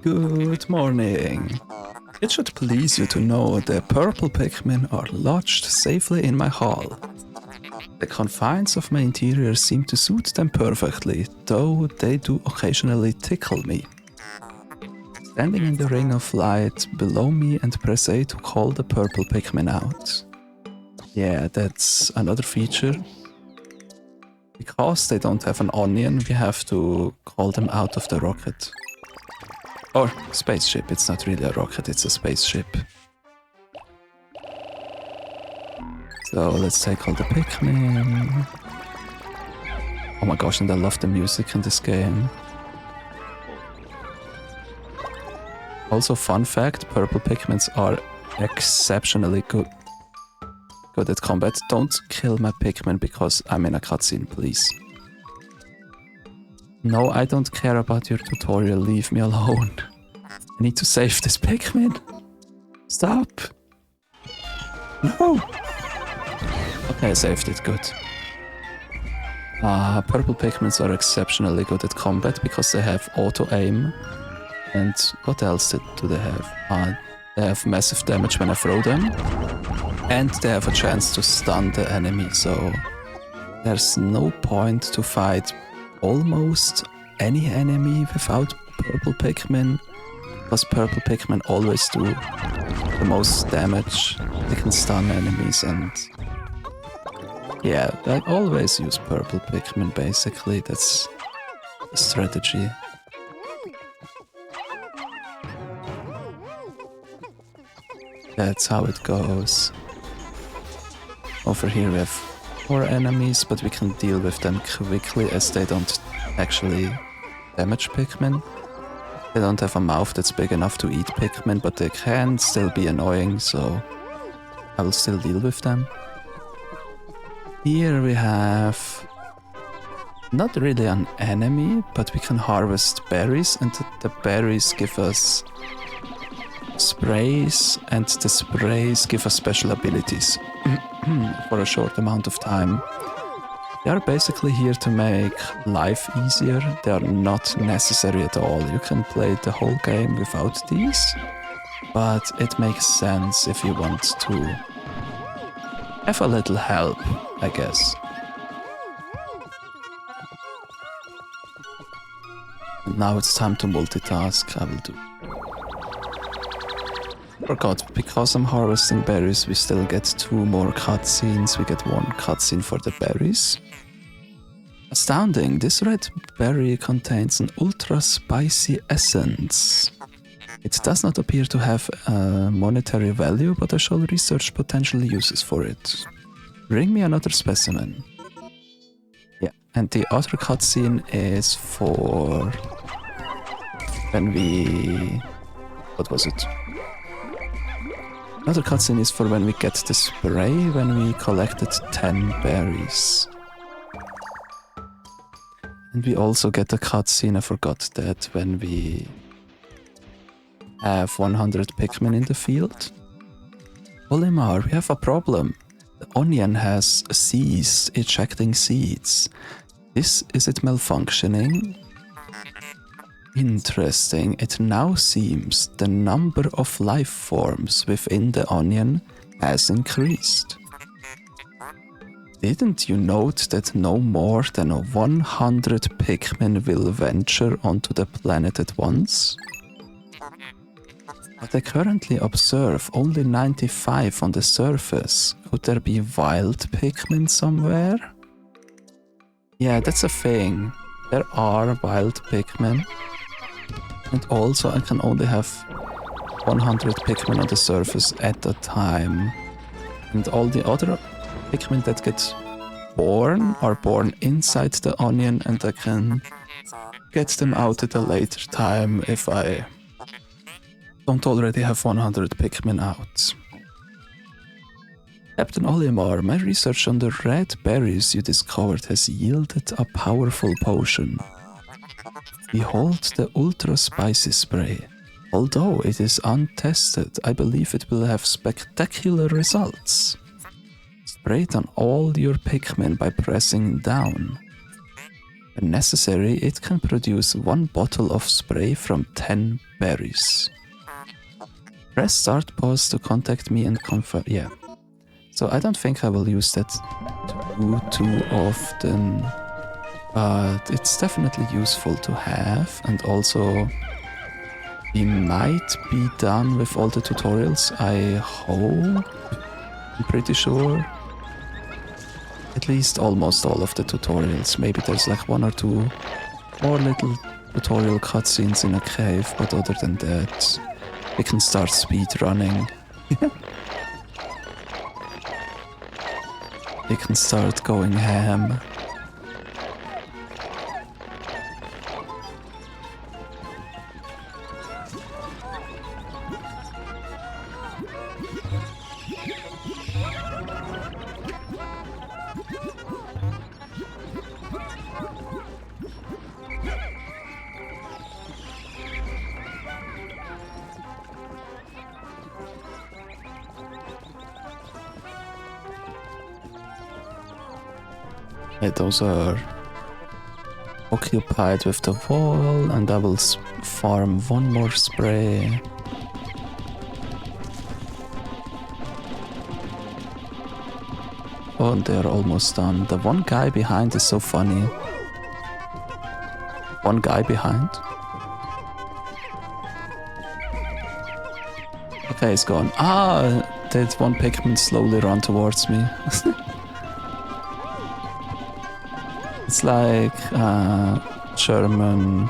Good morning. It should please you to know the purple Pikmin are lodged safely in my hall. The confines of my interior seem to suit them perfectly, though they do occasionally tickle me. Standing in the ring of light below me and press A to call the purple Pikmin out. Yeah, that's another feature. Because they don't have an onion, we have to call them out of the rocket. Or spaceship, it's not really a rocket, it's a spaceship. So let's take all the Pikmin. Oh my gosh, and I love the music in this game. Also, fun fact, purple Pikmins are exceptionally good at combat. Don't kill my Pikmin because I'm in a cutscene, please. No, I don't care about your tutorial, leave me alone. I need to save this Pikmin. Stop. No. Okay, I saved it, good. Purple Pikmins are exceptionally good at combat because they have auto-aim. And what else do they have? They have massive damage when I throw them. And they have a chance to stun the enemy, so there's no point to fight almost any enemy without purple Pikmin, because purple Pikmin always do the most damage. They can stun enemies, and yeah, I always use purple Pikmin basically, that's the strategy. That's how it goes. Over here we have more enemies, but we can deal with them quickly as they don't actually damage Pikmin. They don't have a mouth that's big enough to eat Pikmin, but they can still be annoying, so I will still deal with them. Here we have not really an enemy, but we can harvest berries, and the berries give us sprays, and the sprays give us special abilities for a short amount of time. They are basically here to make life easier. They are not necessary at all. You can play the whole game without these, but it makes sense if you want to have a little help, I guess. And now it's time to multitask. I will do. Forgot, because I'm harvesting berries, we still get 2 more cutscenes. We get 1 cutscene for the berries. Astounding, this red berry contains an ultra spicy essence. It does not appear to have a monetary value, but I shall research potential uses for it. Bring me another specimen. Yeah, and the other cutscene is for when we... what was it? Another cutscene is for when we get the spray, when we collected 10 berries. And we also get a cutscene, I forgot that, when we have 100 Pikmin in the field. Olimar, we have a problem. The onion has ceased ejecting seeds. Is it malfunctioning? Interesting. It now seems the number of life forms within the onion has increased. Didn't you note that no more than 100 Pikmin will venture onto the planet at once? But I currently observe only 95 on the surface. Could there be wild Pikmin somewhere? Yeah, that's a thing. There are wild Pikmin. And also I can only have 100 Pikmin on the surface at a time. And all the other Pikmin that get born are born inside the onion, and I can get them out at a later time if I don't already have 100 Pikmin out. Captain Olimar, my research on the red berries you discovered has yielded a powerful potion. Behold the ultra spicy spray. Although it is untested, I believe it will have spectacular results. Spray it on all your Pikmin by pressing down. When necessary, it can produce 1 bottle of spray from 10 berries. Press start pause to contact me and confirm. Yeah. So I don't think I will use that too often. But it's definitely useful to have, and also we might be done with all the tutorials, I hope. I'm pretty sure. At least almost all of the tutorials. Maybe there's like 1 or 2 more little tutorial cutscenes in a cave, but other than that, we can start speed running. We can start going ham. Those are occupied with the wall, and I will farm 1 more spray. Oh, and they're almost done. The one guy behind is so funny. One guy behind. Okay, he's gone. Ah, did one Pikmin slowly run towards me. It's like German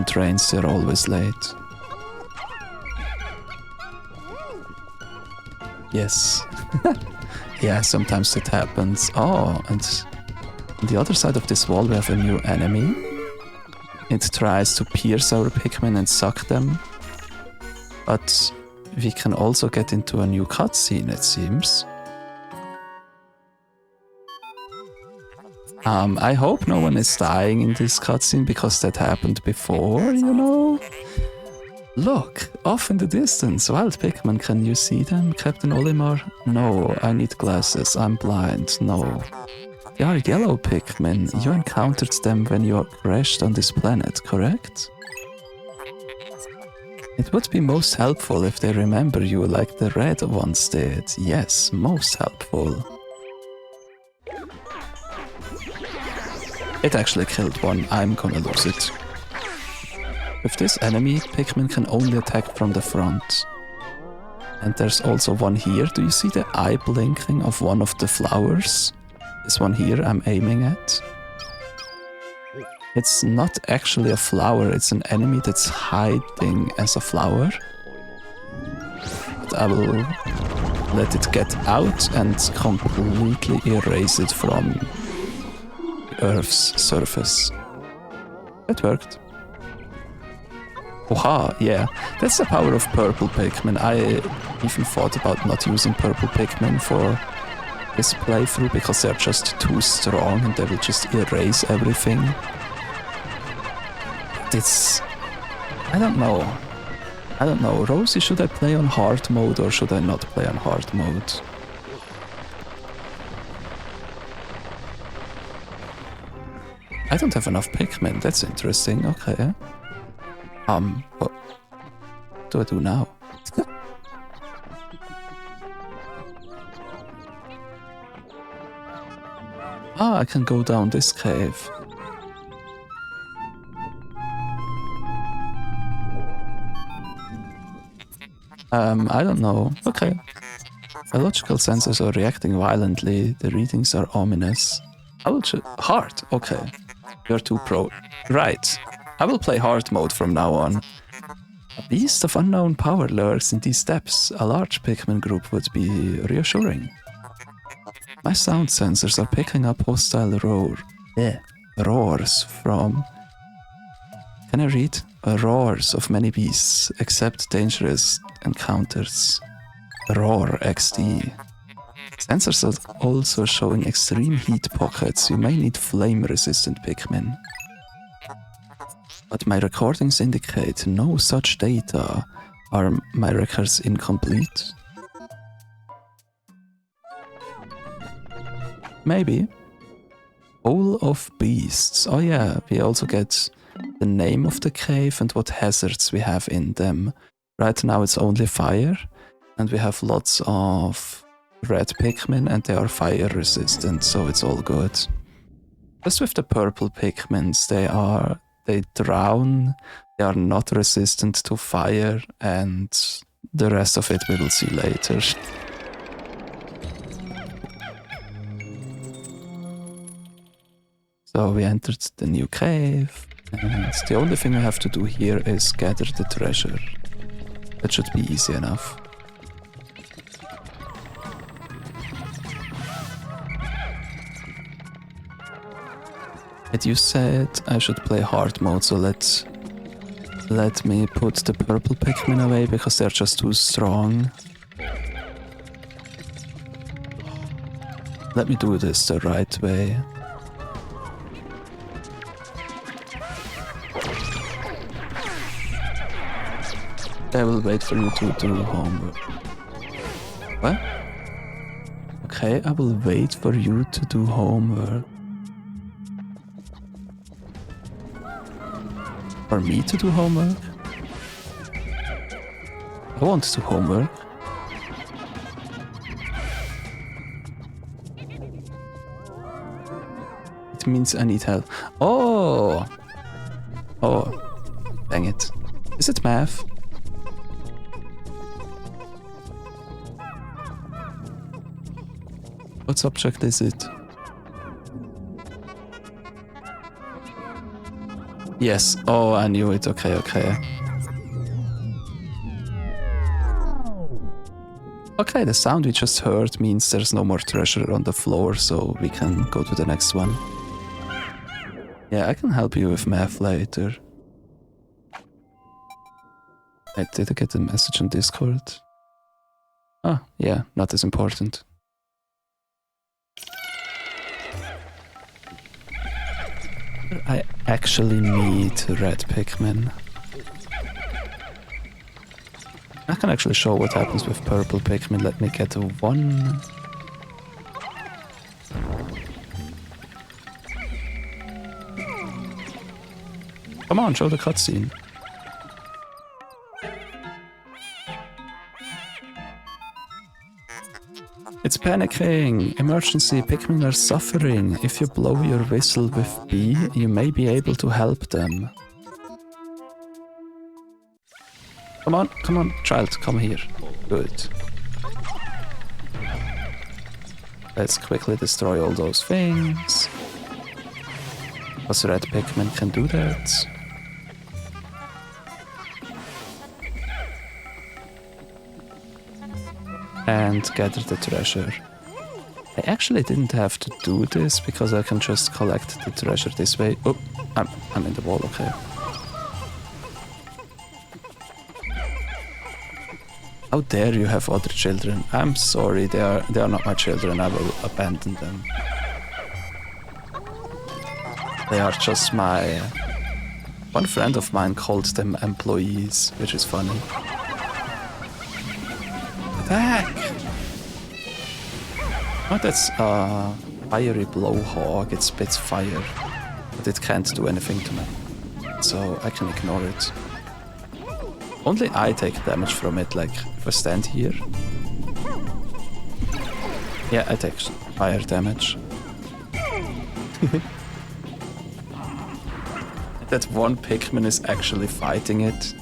trains, they're always late. Yes. Yeah, sometimes it happens. Oh, and on the other side of this wall we have a new enemy. It tries to pierce our Pikmin and suck them. But we can also get into a new cutscene, it seems. I hope no one is dying in this cutscene, because that happened before, you know? Look, off in the distance, wild Pikmin, can you see them, Captain Olimar? No, I need glasses, I'm blind, no. They are yellow Pikmin, you encountered them when you crashed on this planet, correct? It would be most helpful if they remember you like the red ones did. Yes, most helpful. It actually killed one, I'm gonna lose it. With this enemy, Pikmin can only attack from the front. And there's also one here. Do you see the eye blinking of one of the flowers? This one here I'm aiming at. It's not actually a flower, it's an enemy that's hiding as a flower. But I will let it get out and completely erase it from Earth's surface. It worked. Oha, yeah, that's the power of purple Pikmin. I even thought about not using purple Pikmin for this playthrough because they're just too strong and they will just erase everything. It's... I don't know. Rosie, should I play on hard mode or should I not play on hard mode? I don't have enough Pikmin, that's interesting, okay. What do I do now? Ah, I can go down this cave. I don't know. Okay. Biological sensors are reacting violently. The readings are ominous. I will hard. Okay. You're too pro. Right. I will play hard mode from now on. A beast of unknown power lurks in these depths. A large Pikmin group would be reassuring. My sound sensors are picking up hostile roars from... Can I read? Roars of many beasts, except dangerous encounters. Roar XD. Sensors are also showing extreme heat pockets. You may need flame-resistant Pikmin. But my recordings indicate no such data. Are my records incomplete? Maybe. Hole of Beasts. Oh yeah, we also get the name of the cave and what hazards we have in them. Right now it's only fire, and we have lots of red Pikmin and they are fire resistant, so it's all good. Just with the purple Pikmins, they drown, they are not resistant to fire, and the rest of it we will see later. So we entered the new cave, and the only thing we have to do here is gather the treasure. That should be easy enough. And you said I should play hard mode, so let me put the purple Pikmin away because they're just too strong. Let me do this the right way. I will wait for you to do homework. What? Okay, I will wait for you to do homework. For me to do homework? I want to do homework. It means I need help. Oh! Oh. Dang it. Is it math? What subject is it? Yes. Oh, I knew it. Okay, okay. Okay, the sound we just heard means there's no more treasure on the floor, so we can go to the next one. Yeah, I can help you with math later. Did I get a message on Discord? Ah, yeah, not as important. I actually need red Pikmin. I can actually show what happens with purple Pikmin. Let me get a one. Come on, show the cutscene. It's panicking! Emergency, Pikmin are suffering. If you blow your whistle with B, you may be able to help them. Come on, child, come here. Good. Let's quickly destroy all those things. Because red Pikmin can do that. And gather the treasure. I actually didn't have to do this because I can just collect the treasure this way. Oh, I'm in the wall, okay. How dare you have other children? I'm sorry, they are not my children. I will abandon them. They are just my... One friend of mine called them employees, which is funny. Attack! Oh, that's a fiery blowhawk. It spits fire, but it can't do anything to me, so I can ignore it. Only I take damage from it, like if I stand here. Yeah, I take fire damage. That one Pikmin is actually fighting it.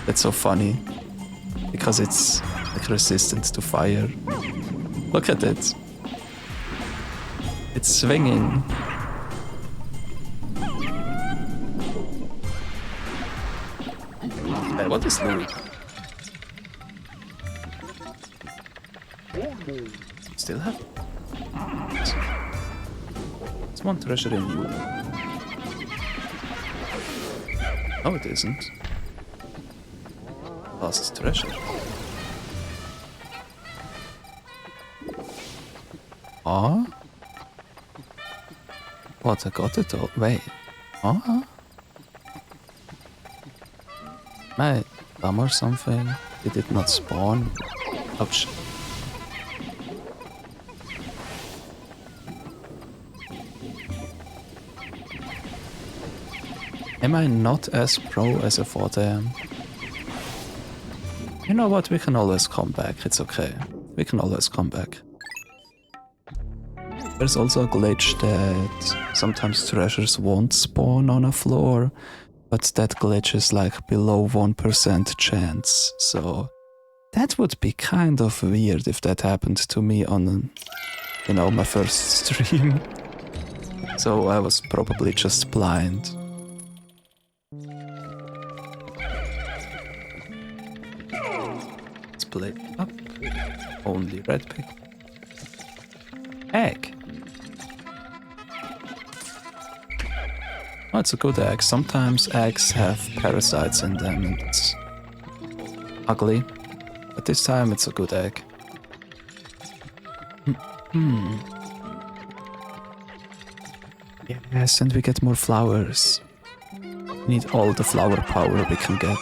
That's so funny. Because it's like resistant to fire. Look at it. It's swinging. Hey, what is Louis? Still have? There's one treasure in you. No, it isn't. Lost treasure. Ah? What, I got it all? Wait. Ah? Am I dumb or something? Did it not spawn? Ouch. Am I not as pro as I thought I am? You know what, we can always come back, it's okay. We can always come back. There's also a glitch that sometimes treasures won't spawn on a floor, but that glitch is like below 1% chance, so that would be kind of weird if that happened to me on, you know, my first stream. So I was probably just blind. Split up. Only red pig. Egg. Oh, it's a good egg. Sometimes eggs have parasites in them and it's ugly. But this time it's a good egg. Yes, and we get more flowers. We need all the flower power we can get.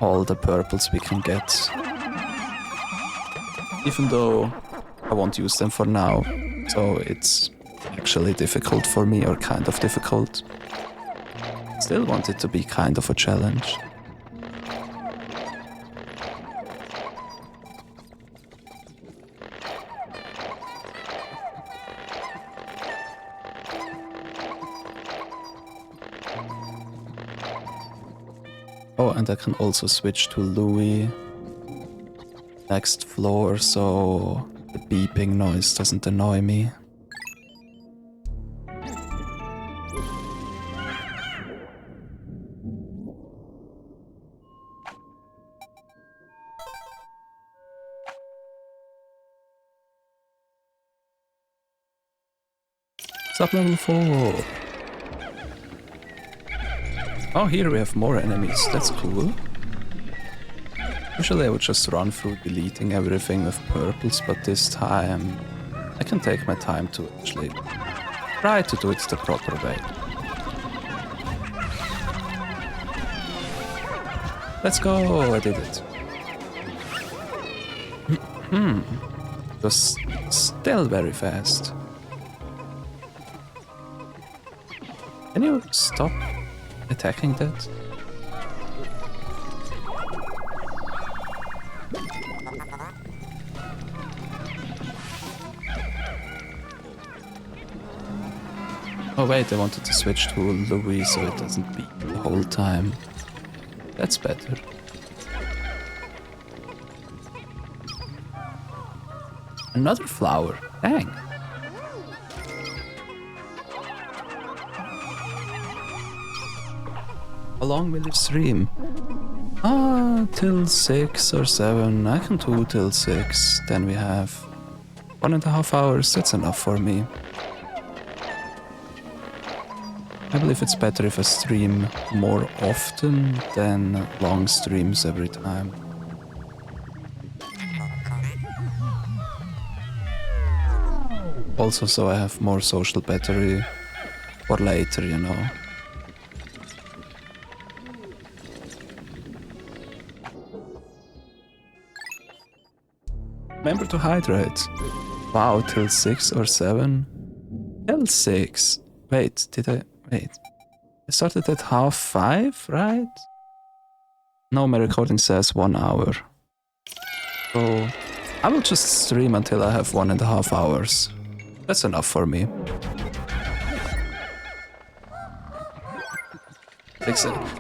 All the purples we can get. Even though I won't use them for now, so it's actually difficult for me, or kind of difficult. Still want it to be kind of a challenge. Oh, and I can also switch to Louis next floor, so the beeping noise doesn't annoy me. Sub-level 4. Oh, here we have more enemies. That's cool. Usually I would just run through deleting everything with purples, but this time I can take my time to actually try to do it the proper way. Let's go! I did it. It was still very fast. Can you stop attacking that? Oh wait, I wanted to switch to Louis so it doesn't beep the whole time. That's better. Another flower, dang. How long will it stream? Till 6 or 7. I can do till 6. Then we have 1.5 hours. That's enough for me. I believe it's better if I stream more often than long streams every time. Also, so I have more social battery for later, you know. Remember to hydrate. Wow, till 6 or 7? Till 6. Wait, did I... Wait. I started at 5:30, right? No, my recording says 1 hour. So I will just stream until I have 1.5 hours. That's enough for me.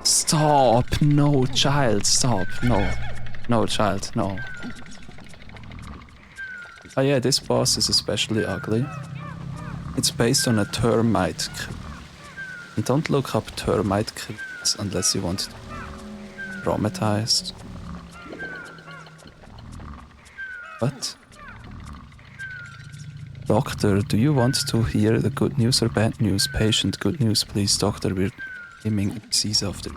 Stop! No, child, stop. No. No, child, no. Oh yeah, this boss is especially ugly. It's based on a termite crit. And don't look up termite crits unless you want to be traumatized. What? Doctor, do you want to hear the good news or bad news? Patient, good news, please. Doctor, we're aiming a disease of the...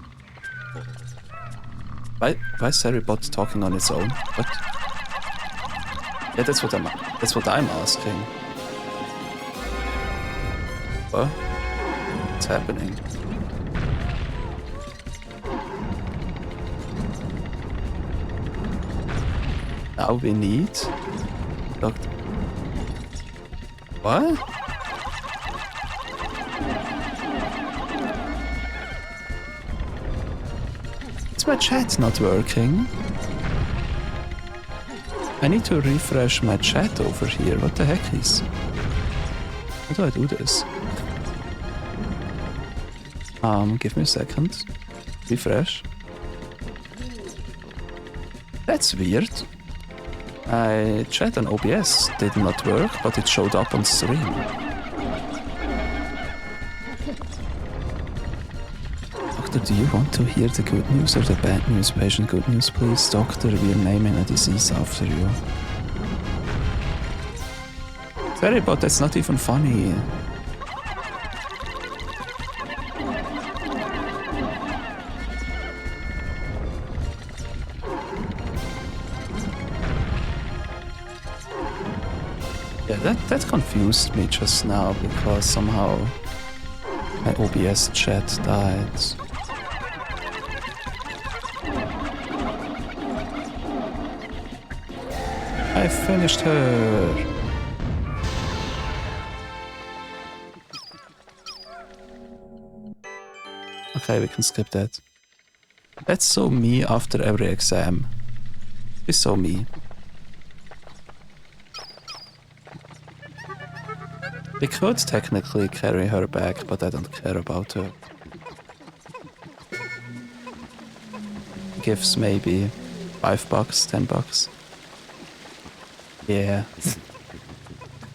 Why is Seribot talking on its own? What? Yeah, that's what I'm asking. What? What's happening? Now we need Doctor. What? Is my chat not working? I need to refresh my chat over here. What the heck is? How do I do this? Give me a second. Refresh. That's weird. My chat on OBS did not work, but it showed up on stream. Doctor, do you want to hear the good news or the bad news? Patient, good news, please. Doctor, we are naming a disease after you. Sorry, but that's not even funny. Yeah, that confused me just now because somehow my OBS chat died. I finished her! Okay, we can skip that. That's so me after every exam. It's so me. We could technically carry her back, but I don't care about her. Gives maybe $5, $10. Yeah.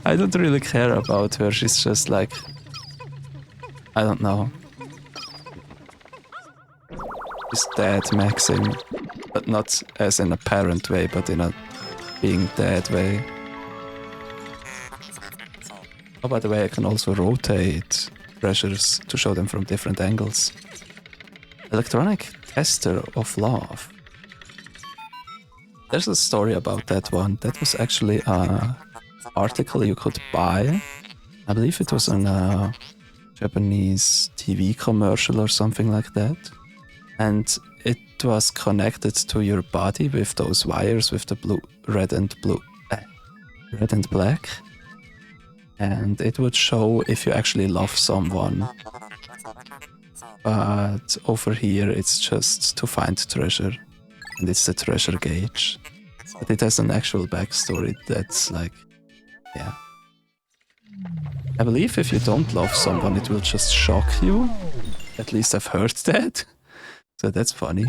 I don't really care about her, she's just like... I don't know. She's dead maxing, but not as in a parent way, but in a being dead way. Oh, by the way, I can also rotate treasures to show them from different angles. Electronic tester of love. There's a story about that one. That was actually an article you could buy. I believe it was in a Japanese TV commercial or something like that. And it was connected to your body with those wires with the red and black. And it would show if you actually love someone. But over here it's just to find treasure. And it's the treasure gauge. But it has an actual backstory that's like, yeah. I believe if you don't love someone it will just shock you. At least I've heard that. So that's funny.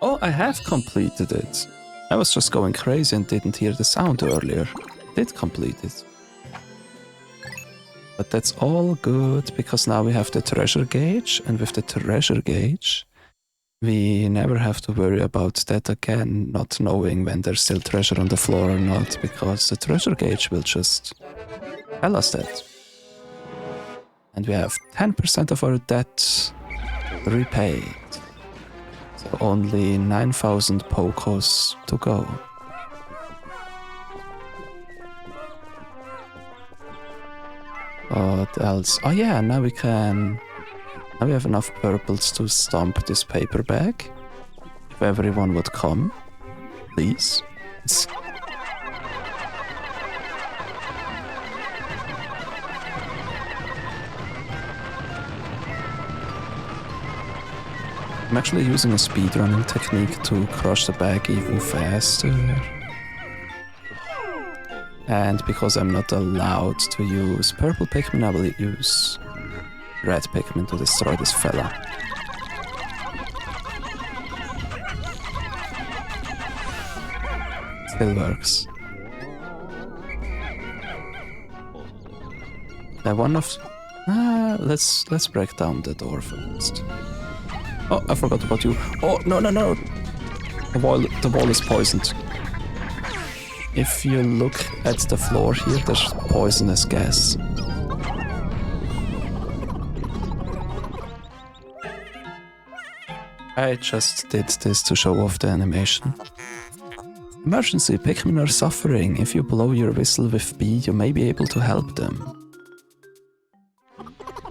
Oh, I have completed it. I was just going crazy and didn't hear the sound earlier. Did complete it. But that's all good, because now we have the treasure gauge, and with the treasure gauge, we never have to worry about that again, not knowing when there's still treasure on the floor or not, because the treasure gauge will just tell us that. And we have 10% of our debt repaid. So only 9,000 Pokos to go. What else? Oh yeah, now we have enough purples to stomp this paper bag. If everyone would come, please. I'm actually using a speedrunning technique to crush the bag even faster. And because I'm not allowed to use purple Pikmin, I will use red Pikmin to destroy this fella. Still works. One of... let's break down the door first. Oh, I forgot about you. Oh, no. The wall is poisoned. If you look at the floor here, there's poisonous gas. I just did this to show off the animation. Emergency, Pikmin are suffering. If you blow your whistle with B, you may be able to help them.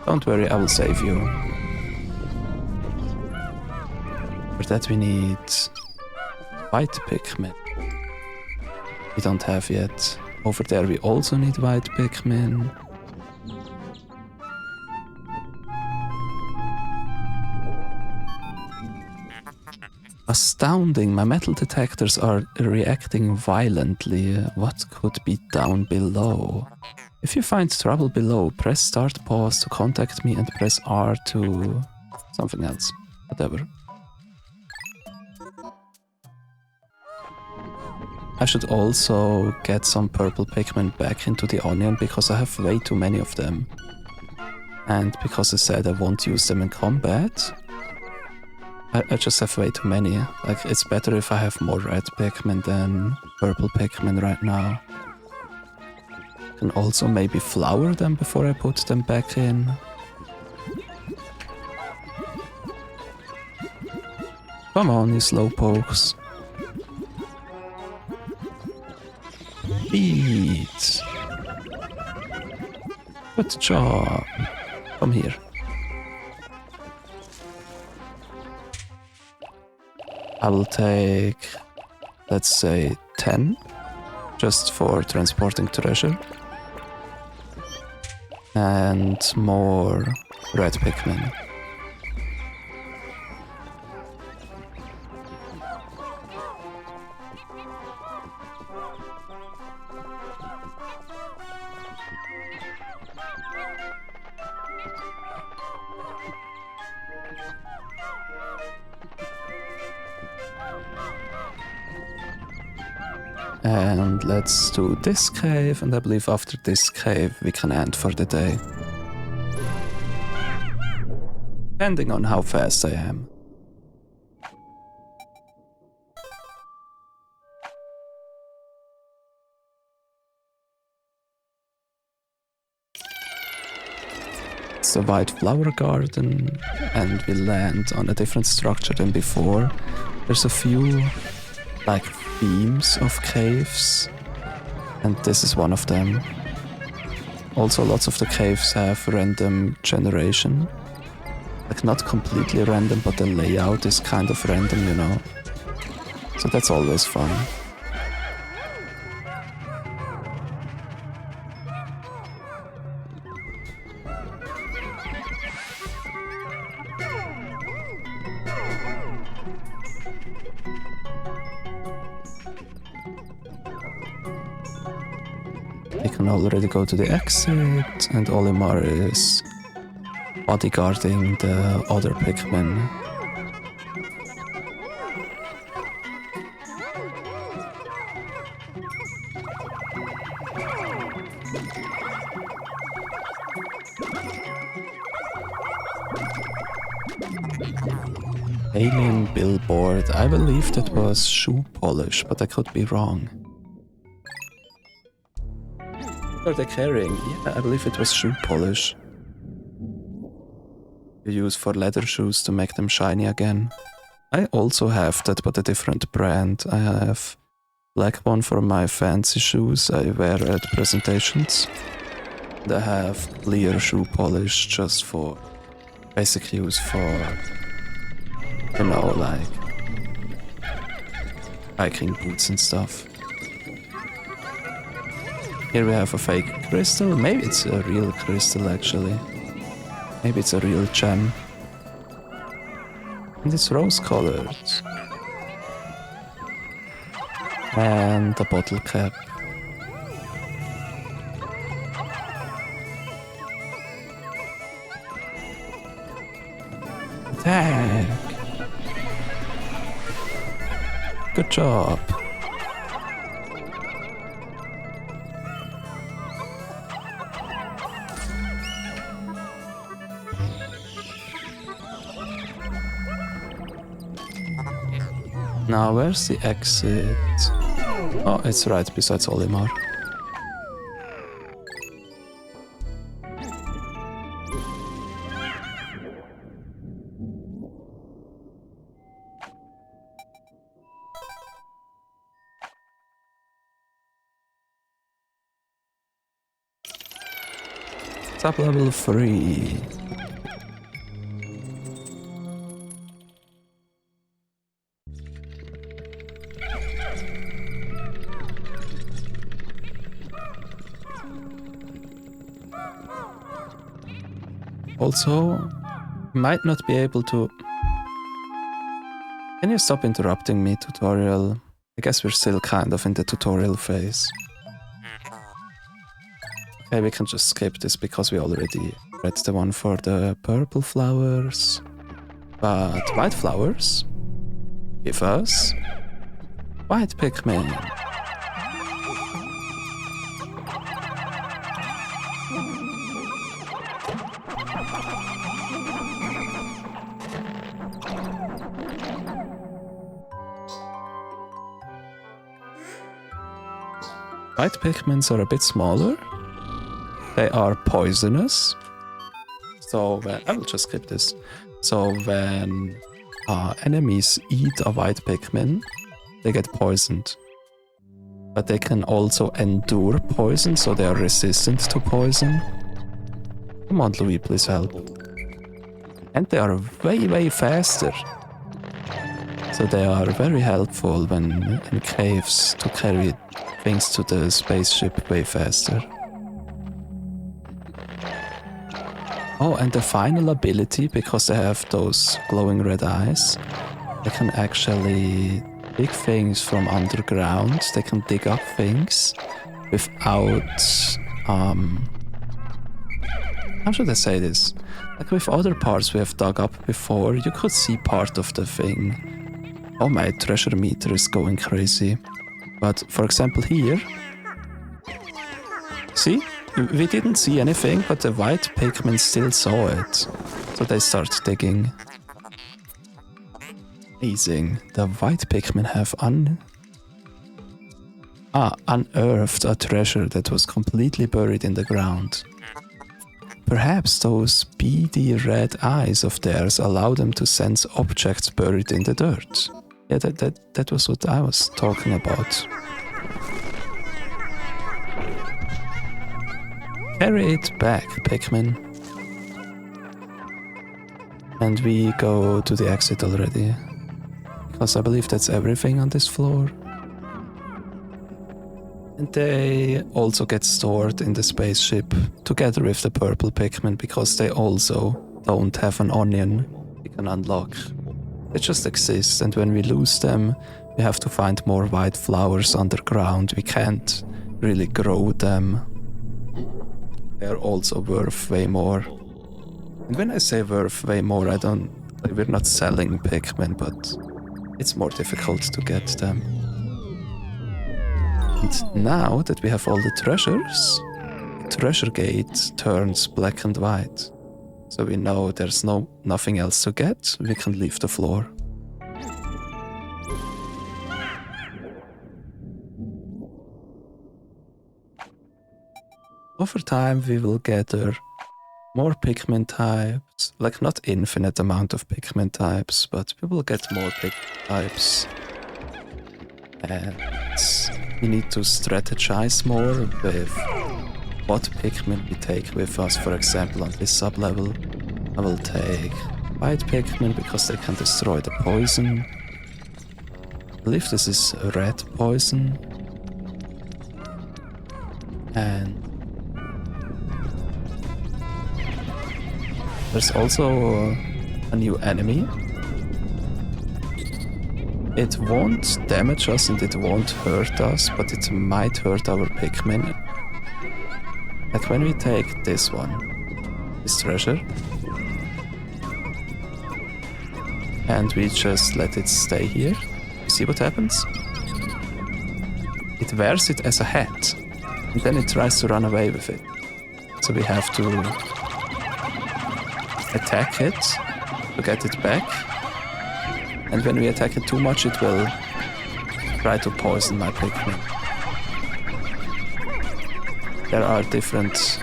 Don't worry, I will save you. For that we need white Pikmin. We don't have yet. Over there we also need white Pikmin. Astounding, my metal detectors are reacting violently. What could be down below? If you find trouble below, press start pause to contact me and press R to something else. Whatever. I should also get some purple Pikmin back into the onion because I have way too many of them. And because I said I won't use them in combat, I just have way too many. Like, it's better if I have more red Pikmin than purple Pikmin right now. I can also maybe flower them before I put them back in. Come on, you slowpokes. Beat. Good job. Come here. I will take, let's say, 10, just for transporting treasure. And more red Pikmin. And let's do this cave, and I believe after this cave we can end for the day. Depending on how fast I am. It's a white flower garden, and we land on a different structure than before. There's a few like themes of caves, and this is one of them. Also, lots of the caves have random generation. Like, not completely random, but the layout is kind of random, you know. So that's always fun. We can already go to the exit, and Olimar is bodyguarding the other Pikmin. Alien billboard. I believe that was shoe polish, but I could be wrong. What are they carrying? Yeah, I believe it was shoe polish. You use for leather shoes to make them shiny again. I also have that, but a different brand. I have black one for my fancy shoes I wear at presentations. And I have clear shoe polish just for basic use for, you know, like hiking boots and stuff. Here we have a fake crystal. Maybe it's a real crystal actually. Maybe it's a real gem. And it's rose colored. And a bottle cap. Attack! Good job. Now, where's the exit? Oh, it's right besides Olimar. Top level 3. Also, might not be able to... Can you stop interrupting me, tutorial? I guess we're still kind of in the tutorial phase. Okay, we can just skip this because we already read the one for the purple flowers. But white flowers give us white Pikmin. White Pikmins are a bit smaller. They are poisonous. So I will just skip this. So when enemies eat a white Pikmin, they get poisoned. But they can also endure poison, so they are resistant to poison. Come on, Louis, please help. And they are way, way faster. So they are very helpful when in caves to carry things to the spaceship way faster. Oh, and the final ability, because they have those glowing red eyes, they can actually dig things from underground. They can dig up things without... how should I say this? Like with other parts we have dug up before, you could see part of the thing. Oh, my treasure meter is going crazy. But for example here, see? We didn't see anything, but the white Pikmin still saw it. So they start digging. Amazing. The white Pikmin have unearthed a treasure that was completely buried in the ground. Perhaps those beady red eyes of theirs allow them to sense objects buried in the dirt. Yeah, that was what I was talking about. Carry it back, Pikmin. And we go to the exit already. Because I believe that's everything on this floor. And they also get stored in the spaceship together with the purple Pikmin, because they also don't have an onion we can unlock. They just exist, and when we lose them, we have to find more white flowers underground. We can't really grow them. They're also worth way more. And when I say worth way more, I don't... like, we're not selling Pikmin, but it's more difficult to get them. And now that we have all the treasures, the treasure gate turns black and white. So we know there's nothing else to get, we can leave the floor. Over time we will gather more Pikmin types, like not infinite amount of Pikmin types, but we will get more Pikmin types. And we need to strategize more with what Pikmin we take with us. For example, on this sub-level, I will take white Pikmin because they can destroy the poison. I believe this is red poison. And there's also a new enemy. It won't damage us and it won't hurt us, but it might hurt our Pikmin. Like when we take this one, this treasure, and we just let it stay here, see what happens? It wears it as a hat, and then it tries to run away with it. So we have to attack it to get it back. And when we attack it too much, it will try to poison my Pikmin. There are different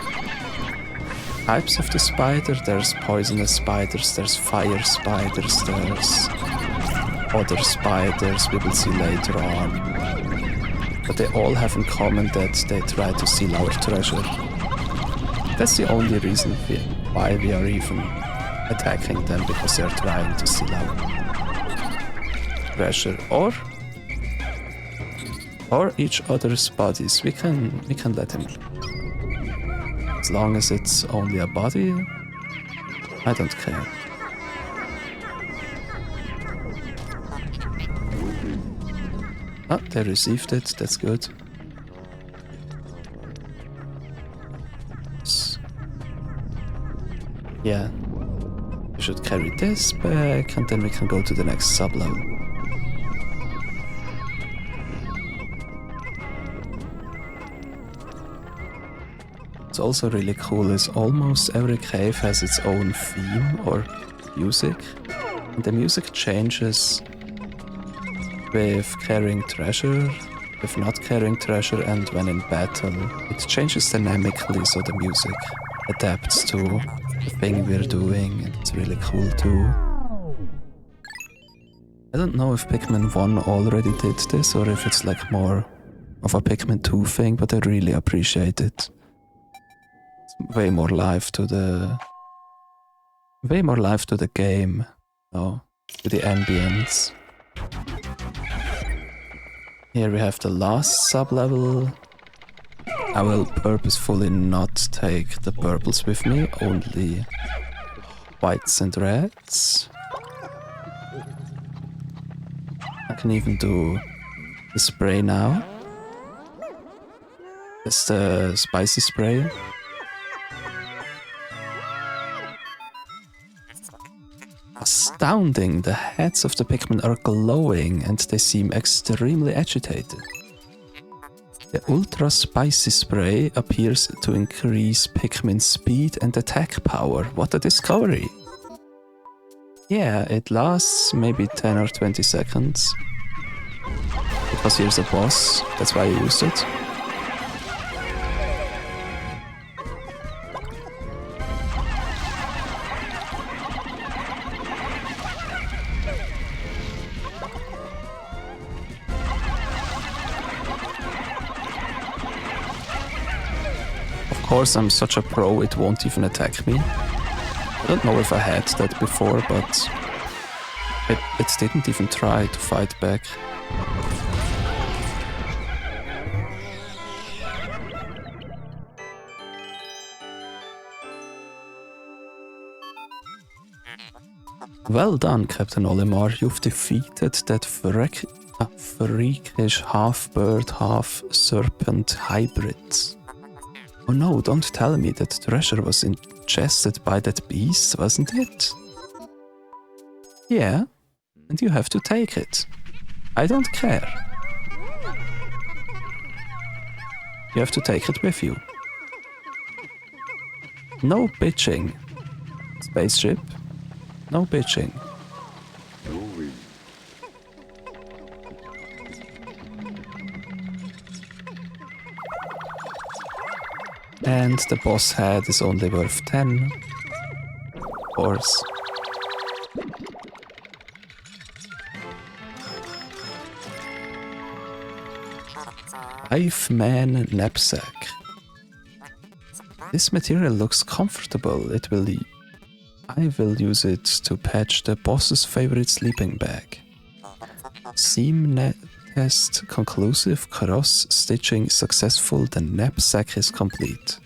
types of the spider. There's poisonous spiders, there's fire spiders, there's other spiders we will see later on. But they all have in common that they try to steal our treasure. That's the only reason why we are even attacking them, because they're trying to steal our treasure. Or each other's bodies. We can let them. As long as it's only a body, I don't care. Oh, they received it, that's good. Yeah. We should carry this back and then we can go to the next sub-level. What's also really cool is almost every cave has its own theme or music. And the music changes with carrying treasure, with not carrying treasure, and when in battle. It changes dynamically, so the music adapts to the thing we're doing, and it's really cool too. I don't know if Pikmin 1 already did this, or if it's like more of a Pikmin 2 thing, but I really appreciate it. It's way more life to the game, to the ambience. Here we have the last sub-level. I will purposefully not take the purples with me, only whites and reds. I can even do the spray now. It's the spicy spray. Astounding! The heads of the Pikmin are glowing and they seem extremely agitated. The ultra spicy spray appears to increase Pikmin's speed and attack power. What a discovery! Yeah, it lasts maybe 10 or 20 seconds. Because here's a boss, that's why I used it. Of course, I'm such a pro, it won't even attack me. I don't know if I had that before, but it didn't even try to fight back. Well done, Captain Olimar. You've defeated that freakish half-bird, half-serpent hybrid. Oh no, don't tell me that treasure was ingested by that beast, wasn't it? Yeah, and you have to take it. I don't care. You have to take it with you. No bitching. Spaceship, no bitching. And the boss head is only worth 10. Of course. Five-man knapsack. This material looks comfortable. I will use it to patch the boss's favorite sleeping bag. Seam test conclusive, cross-stitching successful, the knapsack is complete.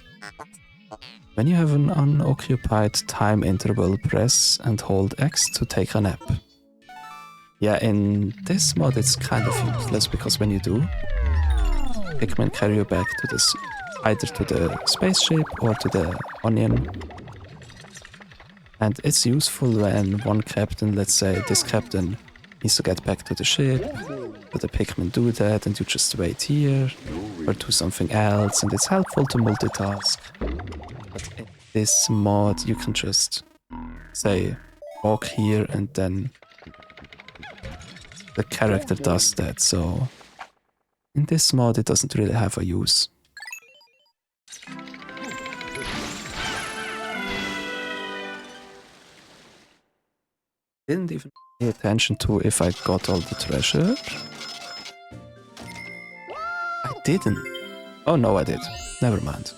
When you have an unoccupied time interval, press and hold X to take a nap. Yeah, in this mod it's kind of useless, because when you do, Pikmin carry you back to either to the spaceship or to the onion. And it's useful when one captain, let's say this captain, needs to get back to the ship, but the Pikmin do that and you just wait here or do something else, and it's helpful to multitask. But in this mod you can just say walk here and then the character does that, so In this mod, it doesn't really have a use. Didn't even pay attention to if I got all the treasure. I didn't. Oh no, I did. Never mind.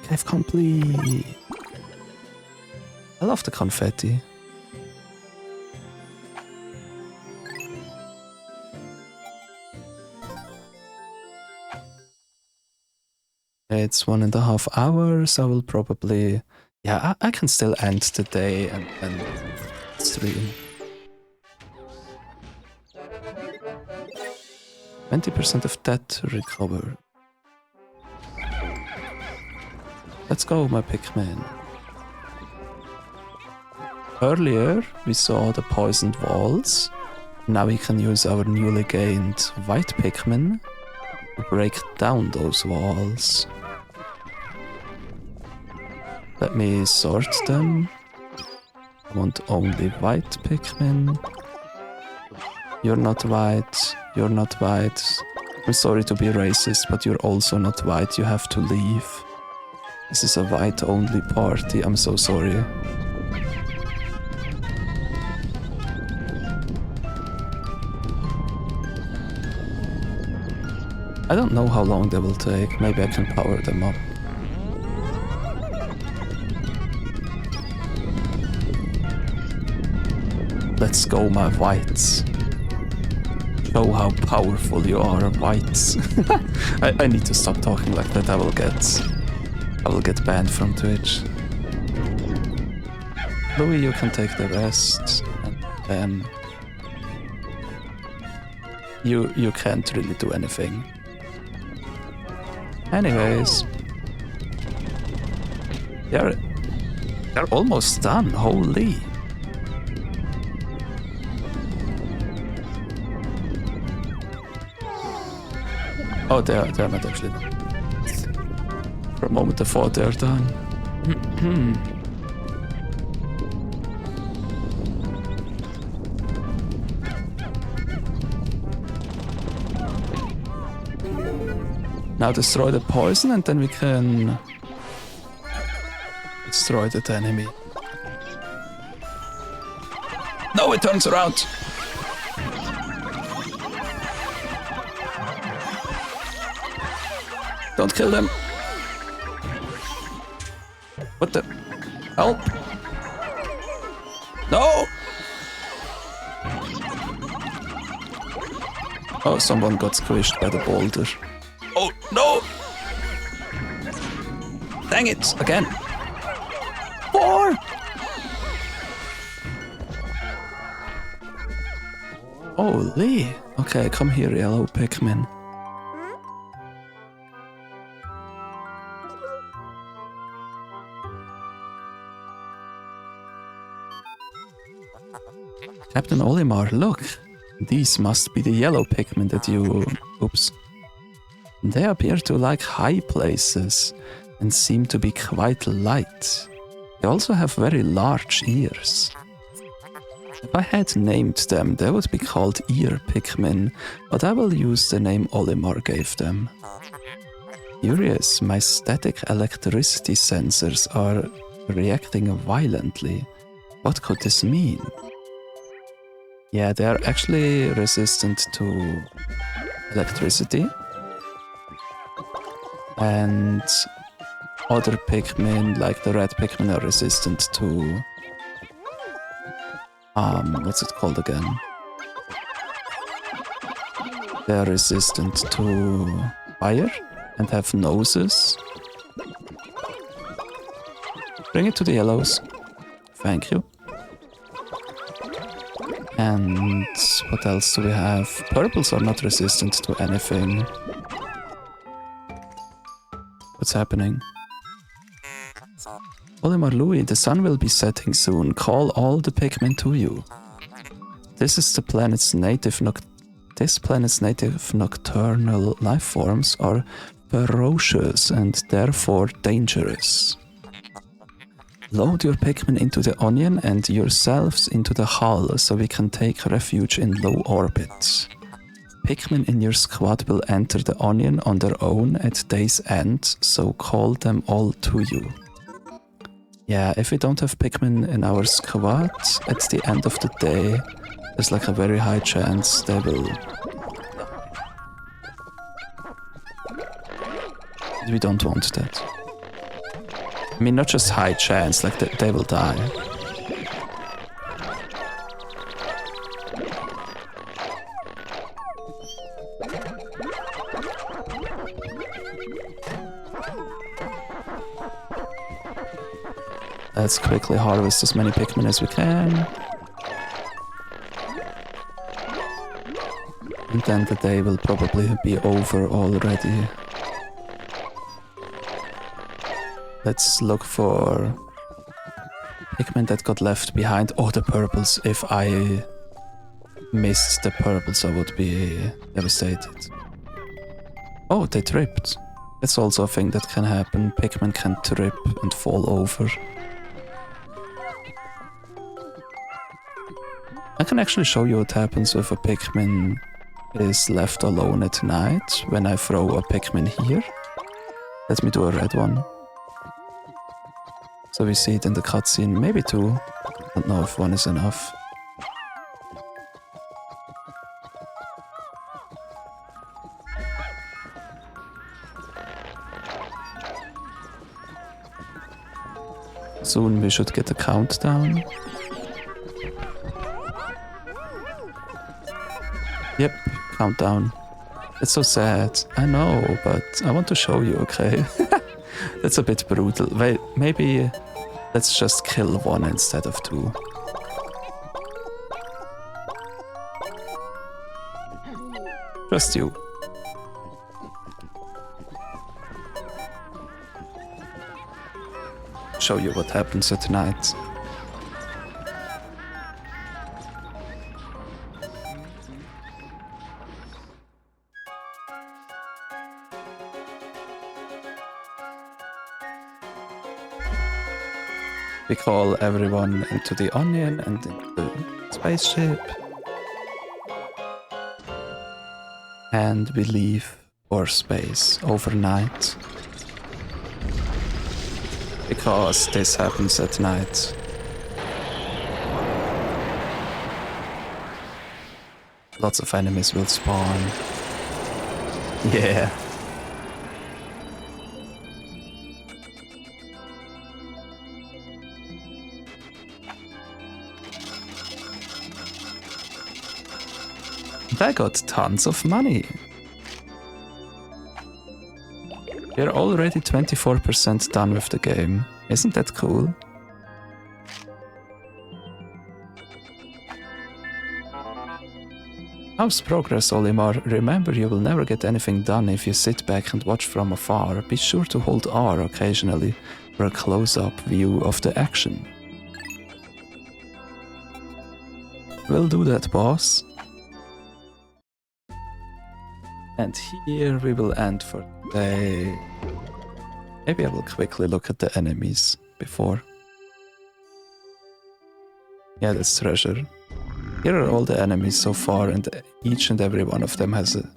Cave complete. I love the confetti. It's 1.5 hours. I will probably... Yeah, I can still end the day and stream. 20% of that recovered. Let's go, my Pikmin. Earlier, we saw the poisoned walls. Now we can use our newly gained white Pikmin to break down those walls. Let me sort them. I want only white Pikmin. You're not white. You're not white. I'm sorry to be racist, but you're also not white. You have to leave. This is a white-only party. I'm so sorry. I don't know how long they will take. Maybe I can power them up. Let's go, my whites. Show how powerful you are, whites. I need to stop talking like that. I will get banned from Twitch. Louis, you can take the rest, and then you can't really do anything. Anyways, they're almost done. Holy. Oh, they're not actually done. For a moment I thought they're done. Now destroy the poison and then we can destroy that enemy. No, it turns around! Don't kill them! What the? Help! No! Oh, someone got squished by the boulder. Oh, no! Dang it! Again! 4! Holy! Okay, come here, yellow Pikmin. Captain Olimar, look! These must be the yellow Pikmin that you... Oops. They appear to like high places and seem to be quite light. They also have very large ears. If I had named them, they would be called ear Pikmin, but I will use the name Olimar gave them. Curious, my static electricity sensors are reacting violently. What could this mean? Yeah, they are actually resistant to electricity. And other Pikmin, like the red Pikmin, are resistant to... what's it called again? They are resistant to fire and have noses. Bring it to the yellows. Thank you. And what else do we have? Purples are not resistant to anything. What's happening? Olimar Louis, the sun will be setting soon. Call all the Pikmin to you. This planet's native nocturnal life forms are ferocious and therefore dangerous. Load your Pikmin into the onion and yourselves into the hull so we can take refuge in low orbit. Pikmin in your squad will enter the onion on their own at day's end, so call them all to you. Yeah, if we don't have Pikmin in our squad at the end of the day, there's like a very high chance they will... We don't want that. I mean, not just high chance, like they will die. Let's quickly harvest as many Pikmin as we can. And then the day will probably be over already. Let's look for Pikmin that got left behind. Oh, the purples. If I missed the purples, I would be devastated. Oh, they tripped. That's also a thing that can happen. Pikmin can trip and fall over. I can actually show you what happens if a Pikmin is left alone at night when I throw a Pikmin here. Let me do a red one. So we see it in the cutscene, maybe two. Don't know if one is enough. Soon we should get a countdown. Yep, countdown. It's so sad. I know, but I want to show you, okay? That's a bit brutal. Wait, maybe let's just kill one instead of two. Just you. Show you what happens at night. We call everyone into the onion and into the spaceship. And we leave for space overnight. Because this happens at night. Lots of enemies will spawn. Yeah. I got tons of money. We're already 24% done with the game. Isn't that cool? How's progress, Olimar? Remember, you will never get anything done if you sit back and watch from afar. Be sure to hold R occasionally for a close-up view of the action. We'll do that, boss. And here we will end for today. Maybe I will quickly look at the enemies before. Yeah, that's treasure. Here are all the enemies so far, and each and every one of them has a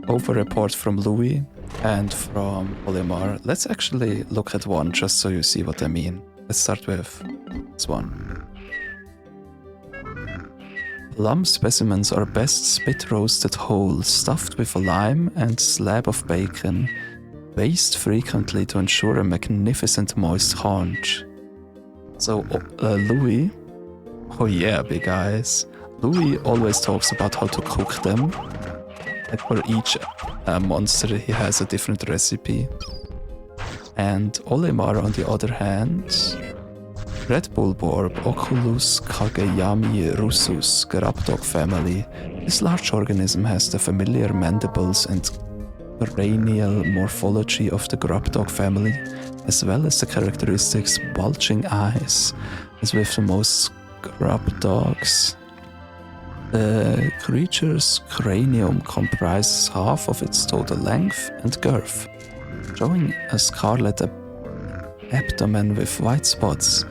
over-report from Louis and from Olimar. Let's actually look at one just so you see what I mean. Let's start with this one. Plum specimens are best spit roasted whole, stuffed with a lime and slab of bacon, basted frequently to ensure a magnificent moist haunch. So Louis, oh yeah, big eyes. Louis always talks about how to cook them. Like for each monster he has a different recipe. And Olimar on the other hand, Red Bull Borb, Oculus Kageyami Russus, Grubdog family. This large organism has the familiar mandibles and cranial morphology of the Grubdog family, as well as the characteristics bulging eyes, as with the most Grubdogs. The creature's cranium comprises half of its total length and girth, showing a scarlet abdomen with white spots.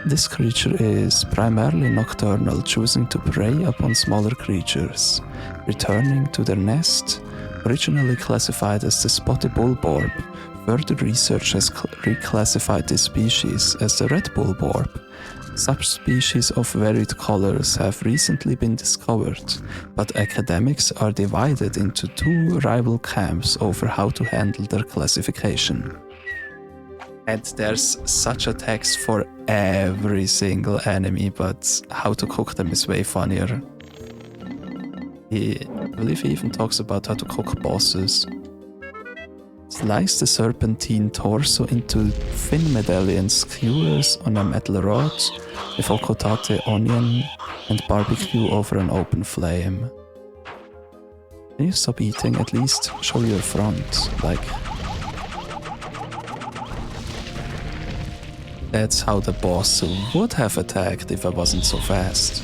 This creature is primarily nocturnal, choosing to prey upon smaller creatures. Returning to their nest, originally classified as the spotted bullborb, further research has reclassified this species as the red bullborb. Subspecies of varied colors have recently been discovered, but academics are divided into two rival camps over how to handle their classification. And there's such a text for every single enemy, but how to cook them is way funnier. I believe he even talks about how to cook bosses. Slice the serpentine torso into thin medallions, skewers on a metal rod with okotate onion and barbecue over an open flame. Can you stop eating? At least show your front, like... That's how the boss would have attacked if I wasn't so fast.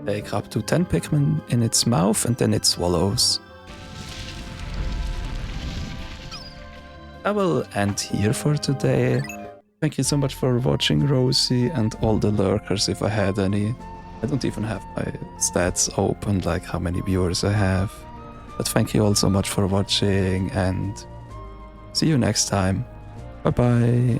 Take up to 10 Pikmin in its mouth and then it swallows. I will end here for today. Thank you so much for watching, Rosie, and all the lurkers if I had any. I don't even have my stats open, like how many viewers I have. But thank you all so much for watching and see you next time. Bye bye.